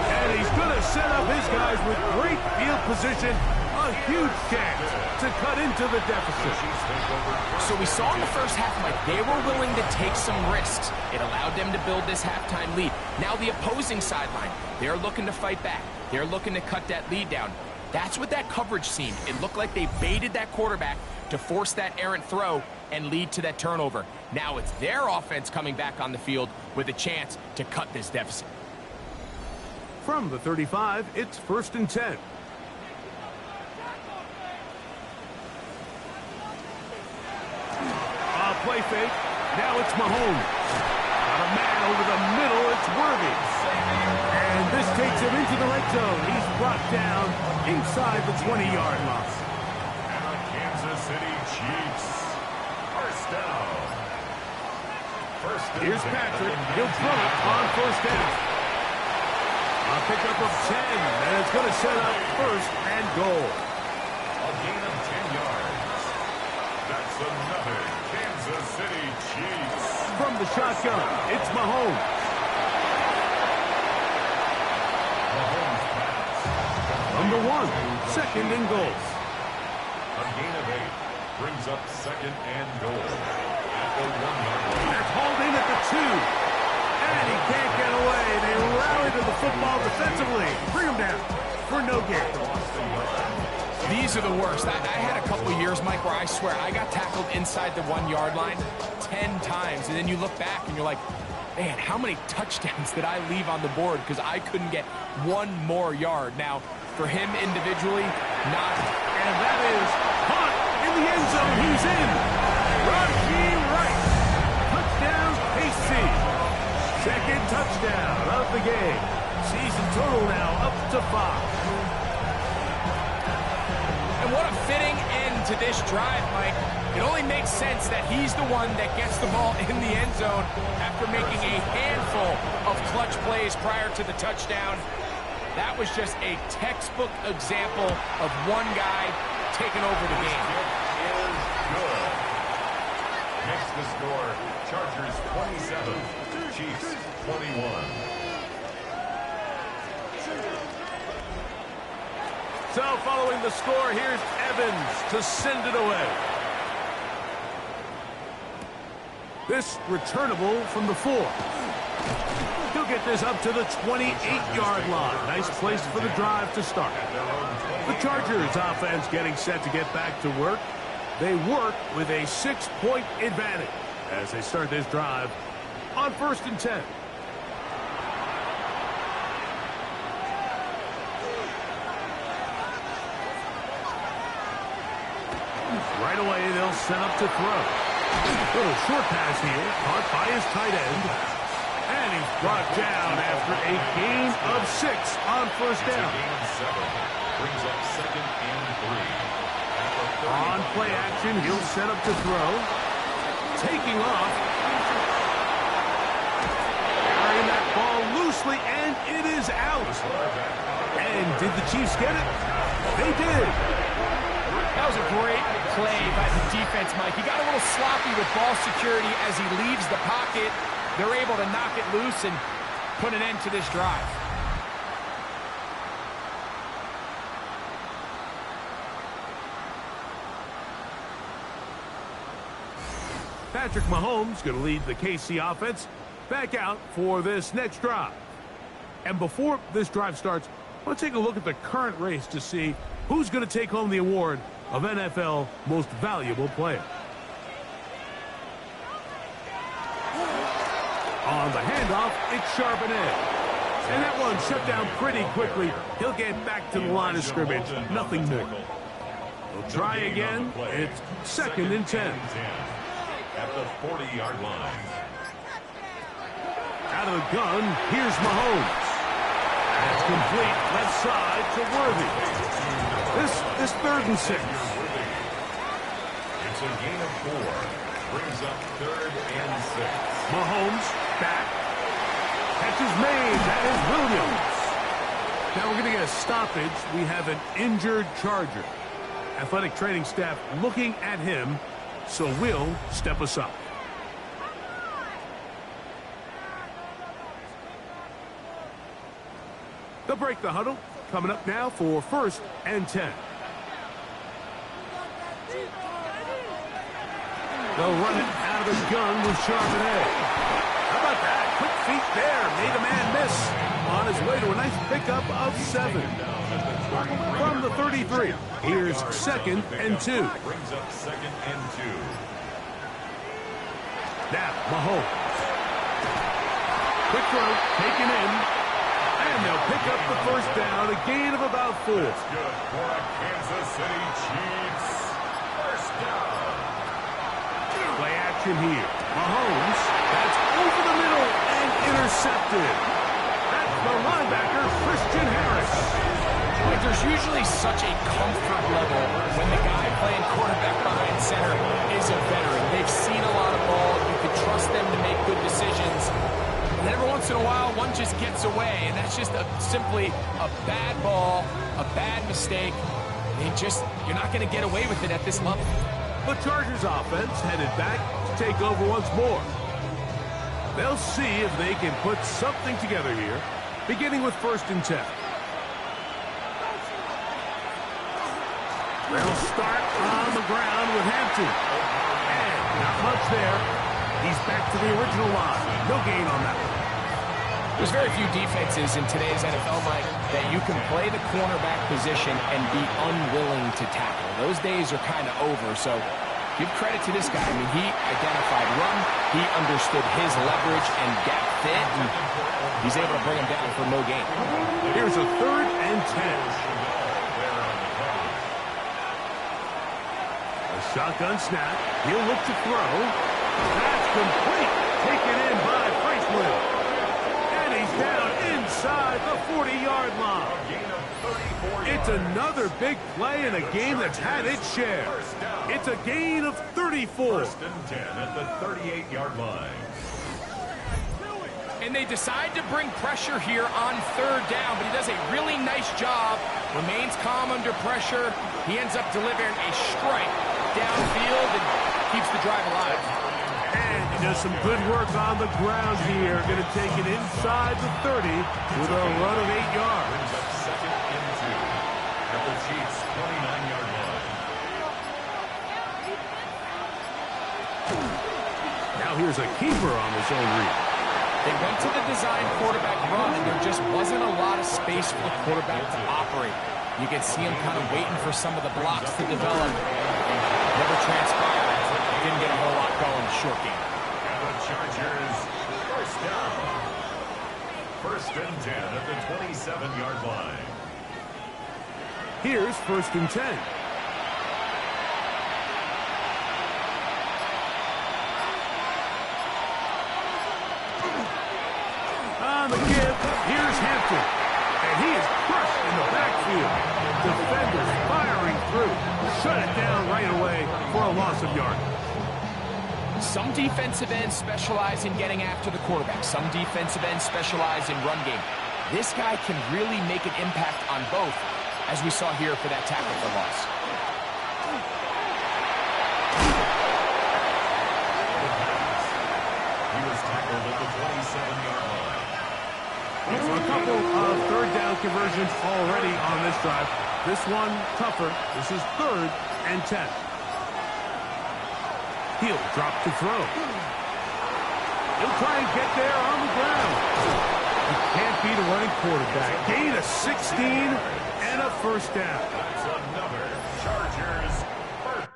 And he's going to set up his guys with great field position. A huge chance to cut into the deficit. So we saw in the first half, Mike, they were willing to take some risks. It allowed them to build this halftime lead. Now the opposing sideline, they're looking to fight back. They're looking to cut that lead down. That's what that coverage seemed. It looked like they baited that quarterback to force that errant throw and lead to that turnover. Now it's their offense coming back on the field with a chance to cut this deficit. From the 35, it's first and 10. Play fake. Now it's Mahomes. Got a man over the middle. It's Worthy. And this takes him into the red zone. He's brought down inside the 20-yard line. And the Kansas City Chiefs. First down. Here's Patrick. He'll throw it on first down. A pickup of 10. And it's going to set up first and goal. A gain of 10 yards. That's another Kansas City Chiefs. From the shotgun, it's Mahomes. Mahomes pass. Number 1, second and goal. A gain of 8 brings up second and goal at the 1-yard line. That's hauled in at the 2. And he can't get away. They rally to the football defensively. Bring him down for no gain. These are the worst. I had a couple years, Mike, where I swear I got tackled inside the 1-yard line 10 times. And then you look back and you're like, man, how many touchdowns did I leave on the board because I couldn't get one more yard? Now, for him individually, not. And that is caught in the end zone. He's in. Raheem Rice. Touchdown, KC. Second touchdown of the game. Season total now up to 5. And what a fitting end to this drive, Mike. It only makes sense that he's the one that gets the ball in the end zone after making a handful of clutch plays prior to the touchdown. That was just a textbook example of one guy taking over the game. Is good. Makes the score Chargers 27, Chiefs 21. So following the score, here's Evans to send it away. This returnable from the 4. He'll get this up to the 28-yard line. Nice place for the drive to start. The Chargers offense getting set to get back to work. They work with a 6-point advantage as they start this drive on 1st and 10. Right away, they'll set up to throw. Little short pass here, caught by his tight end. And he's brought down after a gain of 6 on 1st down. Brings up 2nd and 3. On play action, he'll set up to throw. Taking off. Carrying that ball loosely, and it is out. And did the Chiefs get it? They did. That was a great play by the defense, Mike. He got a little sloppy with ball security as he leaves the pocket. They're able to knock it loose and put an end to this drive. Patrick Mahomes going to lead the KC offense back out for this next drive. And before this drive starts, I want to take a look at the current race to see who's going to take home the award of NFL Most Valuable Player. On the handoff, it's Charbonnet. And that one shut down pretty quickly. He'll get back to the line of scrimmage. Nothing more. He'll try again. It's 2nd and 10. At the 40-yard line. Out of the gun, here's Mahomes. That's complete left side to Worthy. This 3rd and 6. It's a gain of 4. Brings up 3rd and 6. Mahomes back. Catch is made. That is Williams. Now we're going to get a stoppage. We have an injured Charger. Athletic training staff looking at him, so we'll step aside. They'll break the huddle. Coming up now for 1st and 10. They'll run it out of the gun with Charbonnet. How about that? Quick feet there. Made a man miss. On his way to a nice pickup of 7. From the 33. Here's 2nd and 2. Brings up 2nd and 2. Now, Mahomes. Quick throw, taken in. And they'll pick up the 1st down, a gain of about 4. Good for a Kansas City Chiefs. 1st down. Play action here. Mahomes, that's over the middle and intercepted. That's the linebacker, Christian Harris. Like, there's usually such a comfort level when the guy playing quarterback behind center is a veteran. They've seen a lot of ball. You can trust them to make good decisions. And every once in a while, one just gets away, and that's just simply a bad ball, a bad mistake. You're not going to get away with it at this level. The Chargers offense headed back to take over once more. They'll see if they can put something together here, beginning with 1st and 10. They'll start on the ground with Hampton. And not much there. He's back to the original line. No gain on that one. There's very few defenses in today's NFL, Mike, that you can play the cornerback position and be unwilling to tackle. Those days are kind of over, so give credit to this guy. I mean, he identified run, he understood his leverage and gap fit, and he's able to bring him down for no gain. Here's a 3rd and 10. A shotgun snap. He'll look to throw. That's complete. Taken in by Franklin. And he's down inside the 40-yard line. It's another big play in a game that's had its share. It's a gain of 34. 1st and 10 at the 38-yard line. And they decide to bring pressure here on 3rd down, but he does a really nice job. Remains calm under pressure. He ends up delivering a strike downfield and keeps the drive alive. And he does some good work on the ground here. Going to take it inside the 30 with a run of 8 yards. Brings up 2nd and 2 at the Chiefs' 29-yard line. Now here's a keeper on his own read. They went to the design quarterback run, and there just wasn't a lot of space for the quarterback to operate. You can see him kind of waiting for some of the blocks to develop. Never transpired. Didn't get a whole lot going in the short game. And the Chargers, first down. First and 10 at the 27-yard line. Here's first and 10. On the give, here's Hampton. And he is crushed in the backfield. Defenders firing through. Shut it down right away for a loss of yardage. Some defensive ends specialize in getting after the quarterback. Some defensive ends specialize in run game. This guy can really make an impact on both, as we saw here for that tackle for loss. He was tackled at the 27-yard line. For a couple of third down conversions already on this drive. This one tougher. This is 3rd and 10. He'll drop to throw. He'll try and get there on the ground. He can't beat a running quarterback. Gain of 16 and a first down. That's another Chargers first.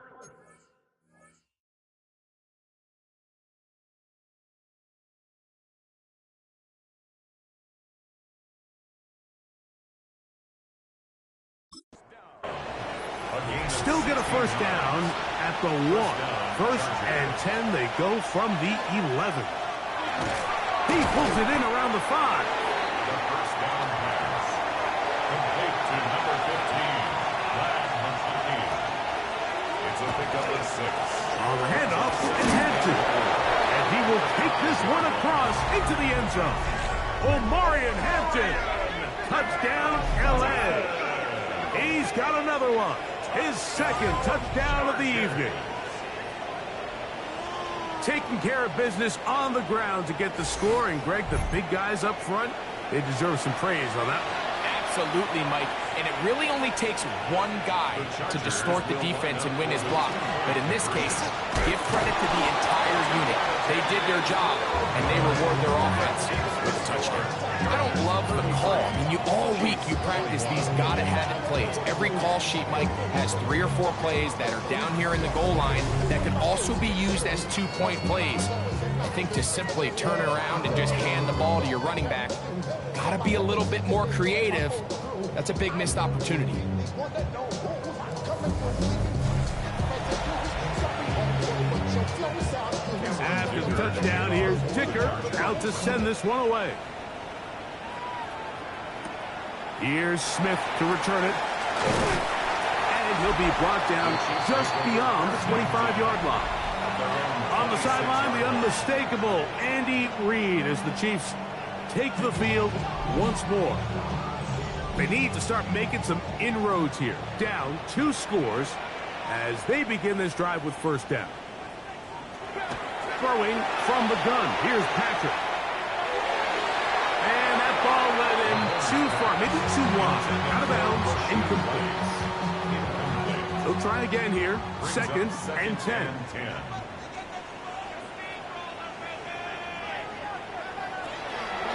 Still get a first down at the 1. 1st and 10, they go from the 11. He pulls it in around the 5. The first down pass. Complete to number 15, it's a pickup of 6. On the handoff, and Hampton. And he will take this one across into the end zone. Omarion Hampton. Touchdown, LA. He's got another one. His 2nd touchdown of the evening. Taking care of business on the ground to get the score. And, Greg, the big guys up front, they deserve some praise on that one. Absolutely, Mike. And it really only takes one guy to distort the defense and win his block. But in this case, give credit to the entire unit. They did their job, and they reward their offense with a touchdown. I don't love the call. I mean, all week you practice these gotta-have-it plays. Every call sheet, Mike, has 3 or 4 plays that are down here in the goal line that can also be used as 2-point plays. I think to simply turn it around and just hand the ball to your running back, gotta be a little bit more creative. That's a big missed opportunity. After the touchdown, here's Dicker out to send this one away. Here's Smith to return it. And he'll be brought down just beyond the 25-yard line. On the sideline, the unmistakable Andy Reid as the Chiefs take the field once more. They need to start making some inroads here. Down 2 scores as they begin this drive with first down. Throwing from the gun. Here's Patrick. And that ball led him too far, maybe too wide. Out of bounds, incomplete. They'll try again here. 2nd and 10.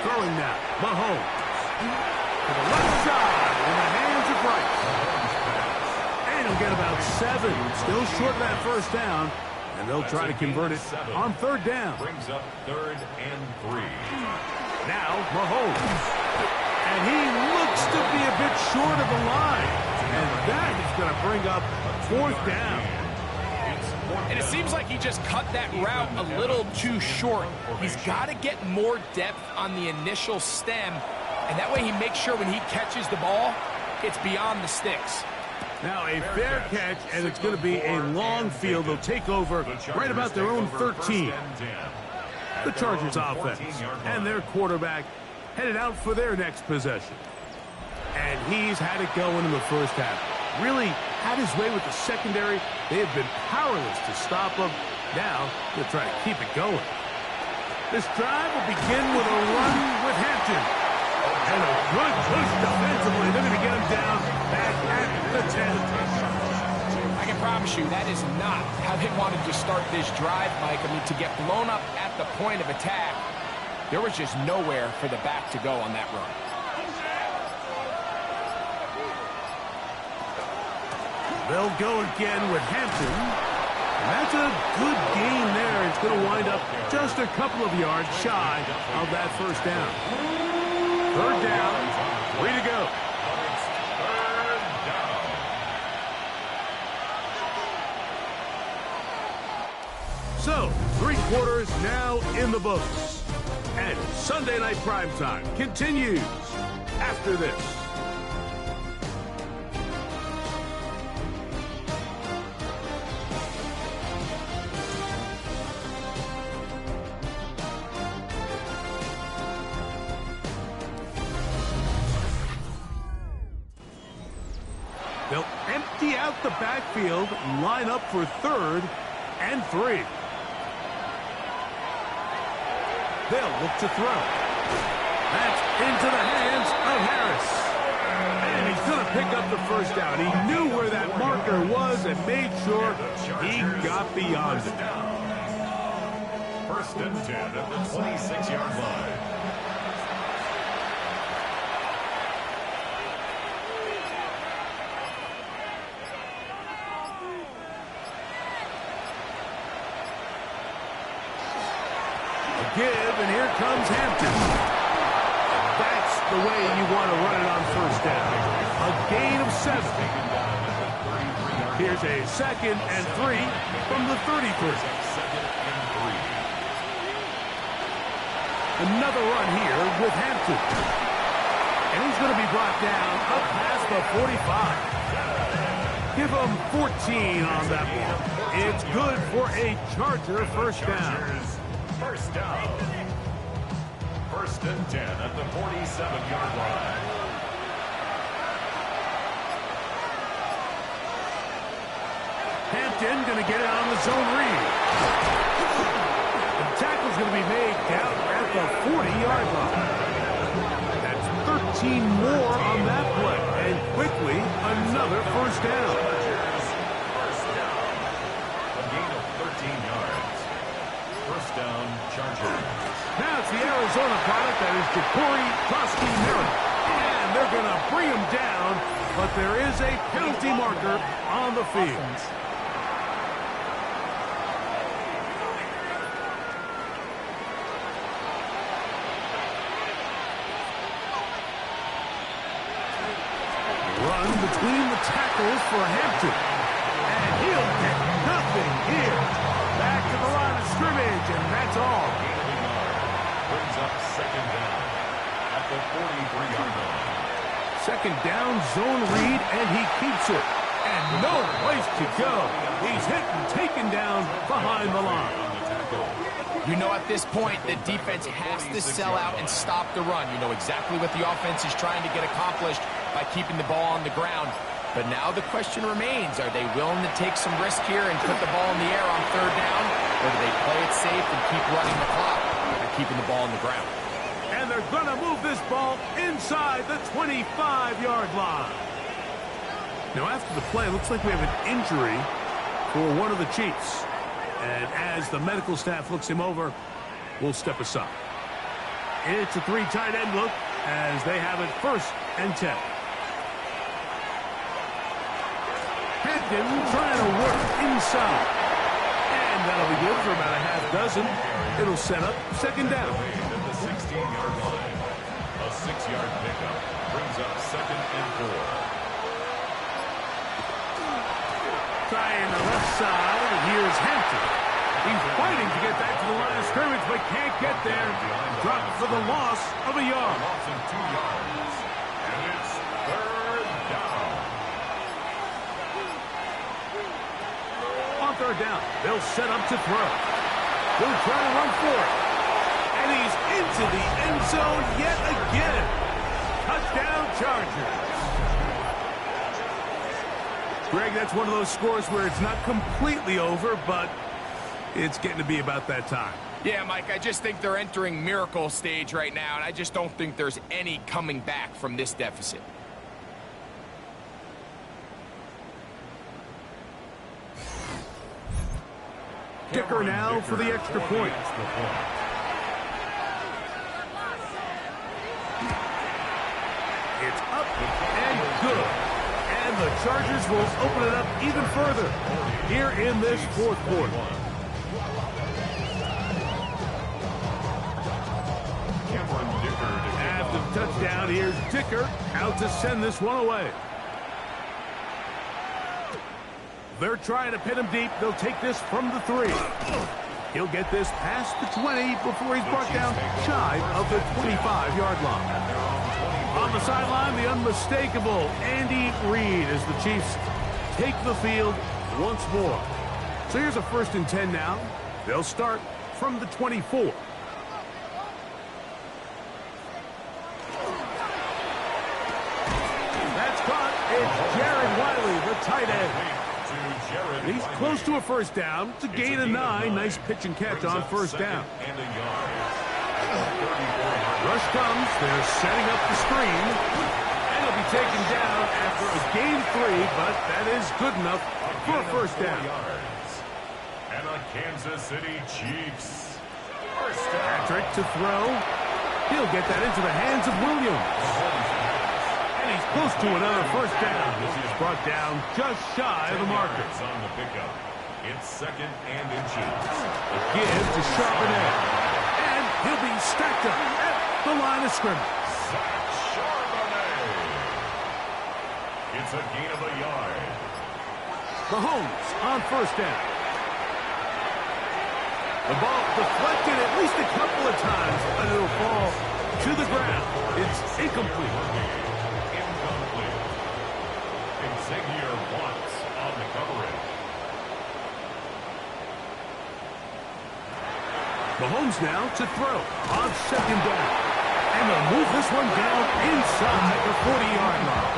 Throwing now. Mahomes. To the left side in the hands of Rice. And he'll get about 7. Still short of that first down. And they'll try to convert it on 3rd down. Brings up 3rd and 3. Now Mahomes. And he looks to be a bit short of the line. And that is going to bring up 4th down. And it seems like he just cut that route a little too short. He's got to get more depth on the initial stem. And that way he makes sure when he catches the ball, it's beyond the sticks. Now a fair catch, and it's going to be a long field. They'll take over right about their own 13. The Chargers offense and their quarterback headed out for their next possession. And he's had it going in the first half. Really had his way with the secondary. They have been powerless to stop him. Now they'll try to keep it going. This drive will begin with a run with Hampton. And a good push defensively. They're going to get him down back at the 10. I can promise you that is not how they wanted to start this drive, Mike. I mean, to get blown up at the point of attack, There was just nowhere for the back to go on that run. They'll go again with Hampton. That's a good gain there. It's going to wind up just a couple of yards shy of that first down. Third down. Way to go. So, 3 quarters now in the books. And Sunday Night Primetime continues after this. They'll empty out the backfield, line up for 3rd and 3. They'll look to throw. That's into the hands of Harris. And he's going to pick up the first down. He knew where that marker was and made sure he got beyond it. 1st and 10 at the 26-yard line. Give, and here comes Hampton. That's the way you want to run it on first down. A gain of 7. Here's a 2nd and 3 from the 33. Another run here with Hampton. And he's going to be brought down up past the 45. Give him 14 on that one. It's good for a Charger first down. First down. 1st and 10 at the 47-yard line. Hampton going to get it on the zone read. The tackle's going to be made down at the 40-yard line. That's 13 more on that play. And quickly, another first down. First down. A gain of 13 yards. First down, Chargers. Now it's the Arizona product that is Ja'Cory Merritt. And they're going to bring him down, but there is a penalty marker on the field. Run between the tackles for Hampton. And he'll get nothing here. Back to the line of scrimmage, and that's all. Brings up 2nd down at the 43-yard line. 2nd down, zone read, and he keeps it. And no place to go. He's hit and taken down behind the line. You know, at this point, the defense has to sell out and stop the run. You know exactly what the offense is trying to get accomplished by keeping the ball on the ground. But now the question remains, are they willing to take some risk here and put the ball in the air on 3rd down? Or do they play it safe and keep running the clock by keeping the ball on the ground? And they're going to move this ball inside the 25-yard line. Now, after the play, it looks like we have an injury for one of the Chiefs. And as the medical staff looks him over, we'll step aside. It's a 3 tight end look as they have it 1st and 10. Hampton trying to work inside. And that'll be good for about a half dozen. It'll set up 2nd down. At the 16-yard line. A 6-yard pickup brings up 2nd and 4. Trying the left side, and here's Hampton. He's fighting to get back to the line of scrimmage, but can't get there. Dropped for the loss of a yard. Loss of 2 yards. And it's 3rd down. On 3rd down, they'll set up to throw. They'll try to run for it. And he's into the end zone yet again. Touchdown, Chargers. Greg, that's one of those scores where it's not completely over, but it's getting to be about that time. Yeah, Mike, I just think they're entering miracle stage right now, and I just don't think there's any coming back from this deficit. Dicker now for the extra point. good. And the Chargers will open it up even further here in this fourth quarter. After the touchdown, here's Dicker out to send this one away. They're trying to pin him deep. They'll take this from the 3. He'll get this past the 20 before he's brought down shy of the 25-yard line. On the sideline, the unmistakable Andy Reid as the Chiefs take the field once more. So here's a 1st and 10 now. They'll start from the 24. That's caught. It's Jared Wiley, the tight end. He's close to a 1st down. It's a gain of 9. Nice pitch and catch on 1st down. Rush comes. They're setting up the screen. And he'll be taken down after a gain 3, but that is good enough for a 1st down. And the Kansas City Chiefs. Patrick to throw. He'll get that into the hands of Williams. And he's close to another 1st down. This is brought down just shy of the marker. On the pickup. It's 2nd and inches. A give to Charbonnet. And he'll be stacked up at the line of scrimmage. Charbonnet. It's a gain of a yard. Mahomes on 1st down. The ball deflected at least a couple of times, but it'll fall to the ground. It's incomplete. Xavier Watts on the coverage. Mahomes now to throw on 2nd down. And they'll move this one down inside the 40-yard line.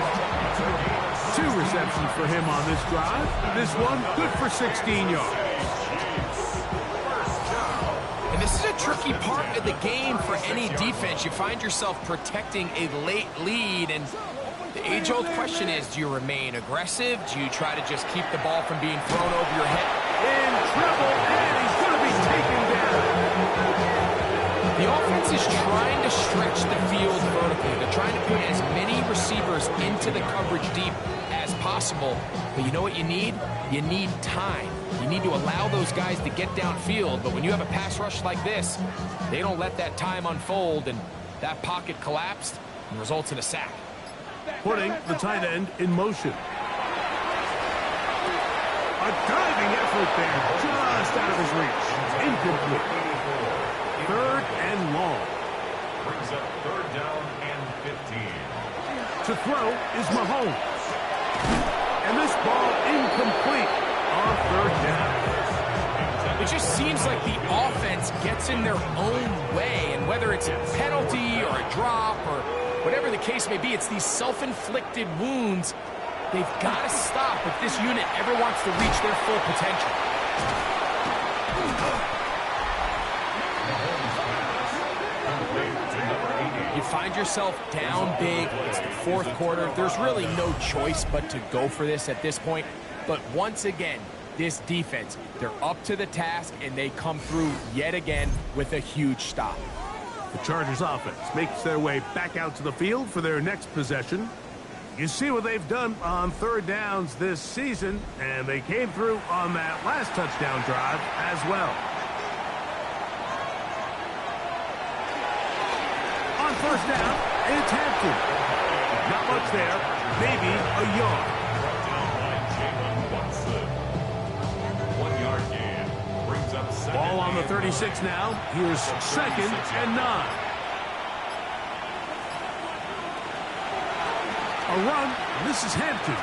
2 receptions for him on this drive. This one good for 16 yards. And this is a tricky part of the game for any defense. You find yourself protecting a late lead, and the age-old question is, do you remain aggressive? Do you try to just keep the ball from being thrown over your head? In trouble, and he's going to be taken down. The offense is trying to stretch the field vertically. They're trying to put as many receivers into the coverage deep as possible. But you know what you need? You need time. You need to allow those guys to get downfield. But when you have a pass rush like this, they don't let that time unfold, and that pocket collapsed and results in a sack. Putting the tight end in motion. A diving effort there, just out of his reach. Incomplete. 3rd and long. Brings up 3rd down and 15. To throw is Mahomes. And this ball incomplete on 3rd down. It just seems like the offense gets in their own way, and whether it's a penalty or a drop or whatever the case may be, it's these self-inflicted wounds. They've got to stop if this unit ever wants to reach their full potential. You find yourself down big. It's the 4th quarter. There's really no choice but to go for this at this point. But once again, this defense, they're up to the task, and they come through yet again with a huge stop. The Chargers offense makes their way back out to the field for their next possession. You see what they've done on 3rd downs this season, and they came through on that last touchdown drive as well. On 1st down, it's Hampton. Not much there, maybe a yard. Ball on the 36 now. Here's 2nd and 9. A run. This is Hampton.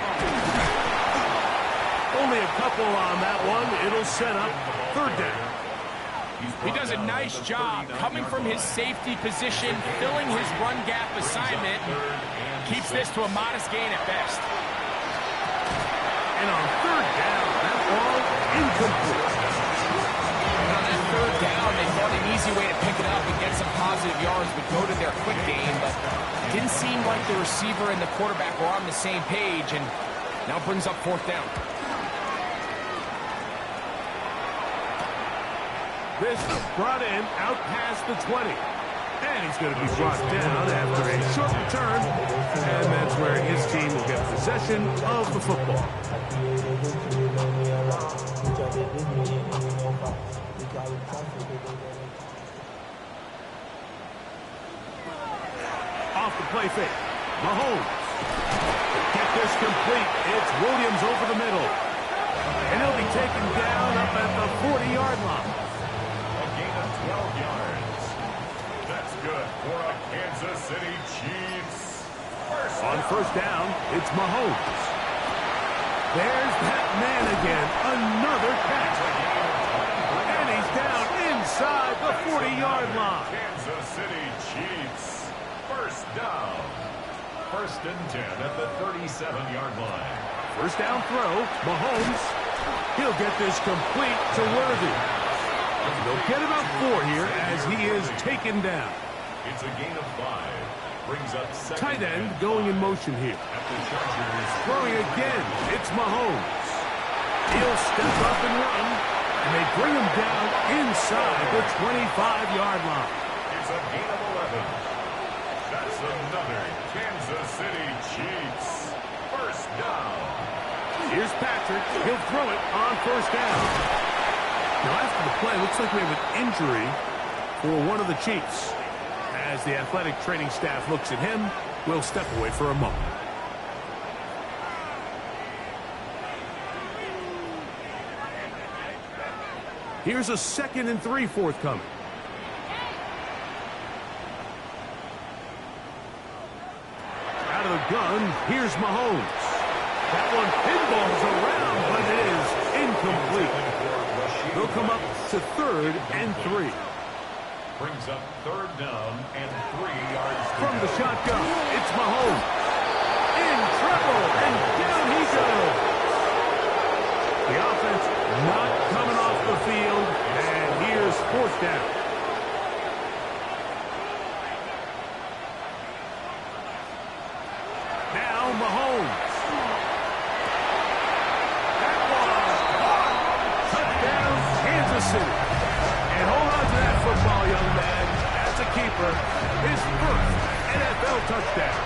Only a couple on that one. It'll set up 3rd down. He does a nice job coming from his safety position, filling his run gap assignment, keeps this to a modest gain at best. And on 3rd down, that ball incomplete. On that 3rd down, they thought an easy way to pick it up and get some positive yards would go to their quick game, but it didn't seem like the receiver and the quarterback were on the same page, and now brings up 4th down. This brought in out past the 20. And he's going to be brought down after a short return. And that's where his team will get possession of the football. Off the play fake. Mahomes. Get this complete. It's Williams over the middle. And he'll be taken down up at the 40-yard line. A gain of 12 yards. That's good for a Kansas City Chiefs. On first down, it's Mahomes. There's that man again. Another catch. And he's down inside the 40-yard line. Kansas City Chiefs. First down. First and 10 at the 37-yard line. First down throw, Mahomes. He'll get this complete to Worthy. They'll get about 4 here as he is taken down. It's a gain of 5. Brings up second. Tight end going in motion here. At the Chargers. Throwing again, it's Mahomes. He'll step up and run, and they bring him down inside the 25-yard line. It's a gain of 11. That's another Kansas City Chiefs. First down. Here's Patrick. He'll throw it on first down. Now after the play, looks like we have an injury for one of the Chiefs. As the athletic training staff looks at him, we'll step away for a moment. Here's a 2nd and 3 forthcoming. Out of the gun, here's Mahomes. That one pinballs around, but it is incomplete. They'll come up to 3rd and 3. Brings up 3rd down and 3 yards. From the shotgun, it's Mahomes. In trouble, and down he goes. The offense not coming off the field, and here's 4th down. Now Mahomes. That one. Touchdown, Kansas City. And hold on to that football, young man. That's a keeper. His first NFL touchdown.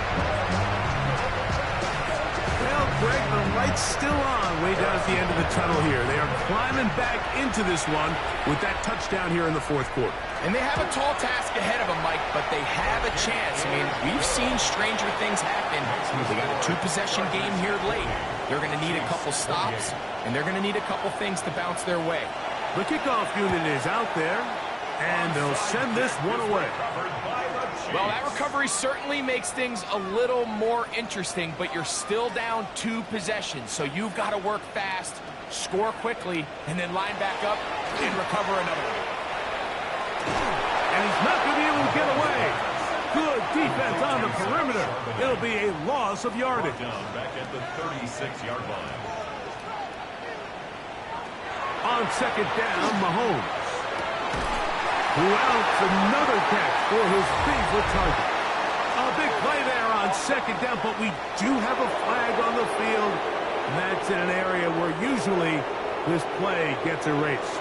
Well, Greg, the light's still on way down at the end of the tunnel here. They are climbing back into this one with that touchdown here in the 4th quarter. And they have a tall task ahead of them, Mike, but they have a chance. I mean, we've seen stranger things happen. They got a 2-possession game here late. They're going to need a couple stops, and they're going to need a couple things to bounce their way. The kickoff unit is out there, and they'll send this one away. Well, that recovery certainly makes things a little more interesting, but you're still down 2 possessions, so you've got to work fast, score quickly, and then line back up and recover another one. And he's not going to be able to get away. Good defense on the perimeter. It'll be a loss of yardage. Down back at the 36-yard line. On 2nd down, Mahomes. Who else? Another catch for his favorite target. A big play there on 2nd down, but we do have a flag on the field. And that's in an area where usually this play gets erased.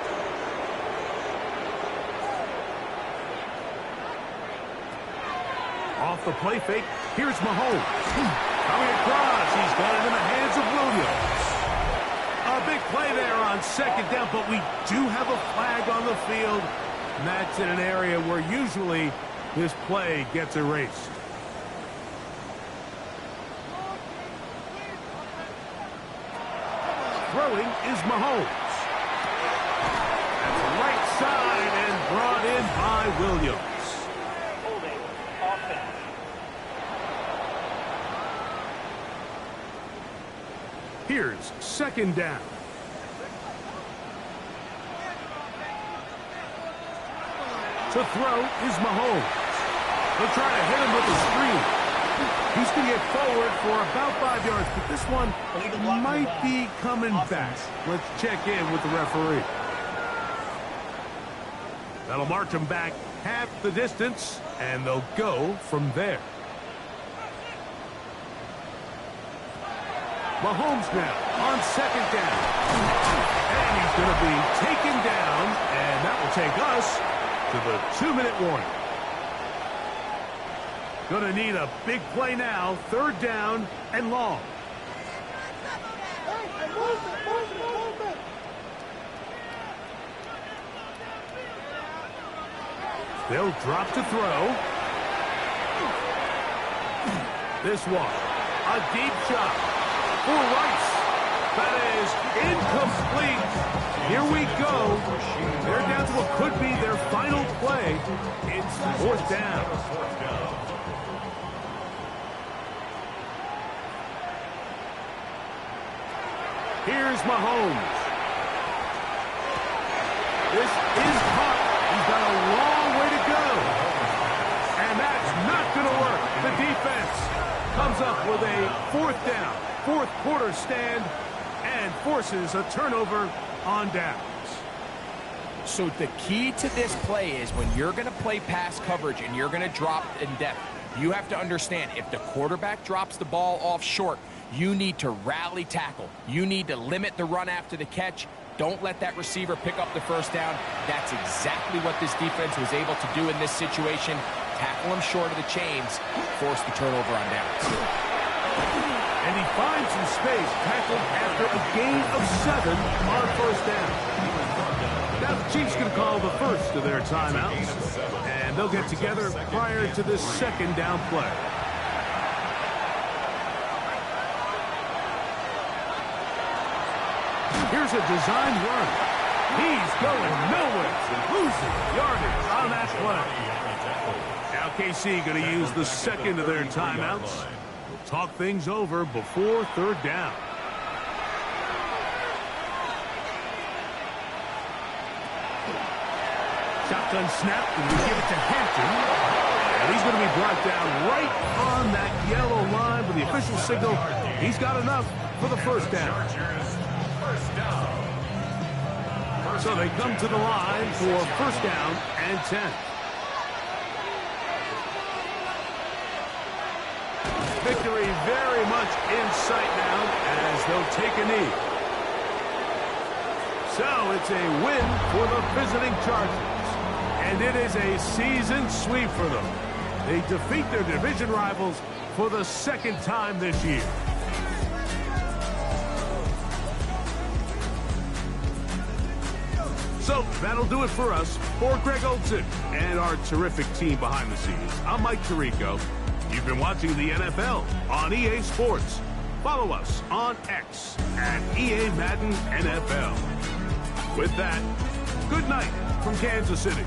Off the play fake, here's Mahomes. Coming across, he's got it in the hands of Williams. A big play there on 2nd down, but we do have a flag on the field. And that's in an area where usually this play gets erased. Throwing is Mahomes. That's right side and brought in by Williams. Holding. Offense. Here's 2nd down. To throw is Mahomes. They'll try to hit him with a screen. He's going to get forward for about 5 yards, but this one might be coming back. Let's check in with the referee. That'll march him back half the distance, and they'll go from there. Mahomes now on 2nd down. And he's going to be taken down, and that will take us to the 2-minute warning. Gonna need a big play now. 3rd down and long. They'll drop to throw. This one, a deep shot for Rice. That is incomplete. Here we go. They're down to what could be their final play. It's 4th down. Here's Mahomes. This is caught. He's got a long way to go. And that's not going to work. The defense comes up with a 4th down, 4th quarter stand, and forces a turnover on downs. So the key to this play is when you're going to play pass coverage and you're going to drop in depth, you have to understand if the quarterback drops the ball off short, you need to rally tackle. You need to limit the run after the catch. Don't let that receiver pick up the 1st down. That's exactly what this defense was able to do in this situation. Tackle him short of the chains, force the turnover on downs. And he finds some space, tackled after a gain of 7 on 1st down. Now the Chiefs going to call the first of their timeouts, and they'll get together prior to this 2nd down play. Here's a design run. He's going nowhere. Losing yardage on that play. Now KC going to use the 2nd of their timeouts. We'll talk things over before 3rd down. Shotgun snap, and we give it to Hampton. And he's going to be brought down right on that yellow line with the official signal. He's got enough for the 1st down. So they come to the line for 1st down and 10. Victory very much in sight now as they'll take a knee. So it's a win for the visiting Chargers. And it is a season sweep for them. They defeat their division rivals for the 2nd time this year. So that'll do it for us. For Greg Olson and our terrific team behind the scenes, I'm Mike Tirico. You've been watching the NFL on EA Sports. Follow us on X at EA Madden NFL. With that, good night from Kansas City.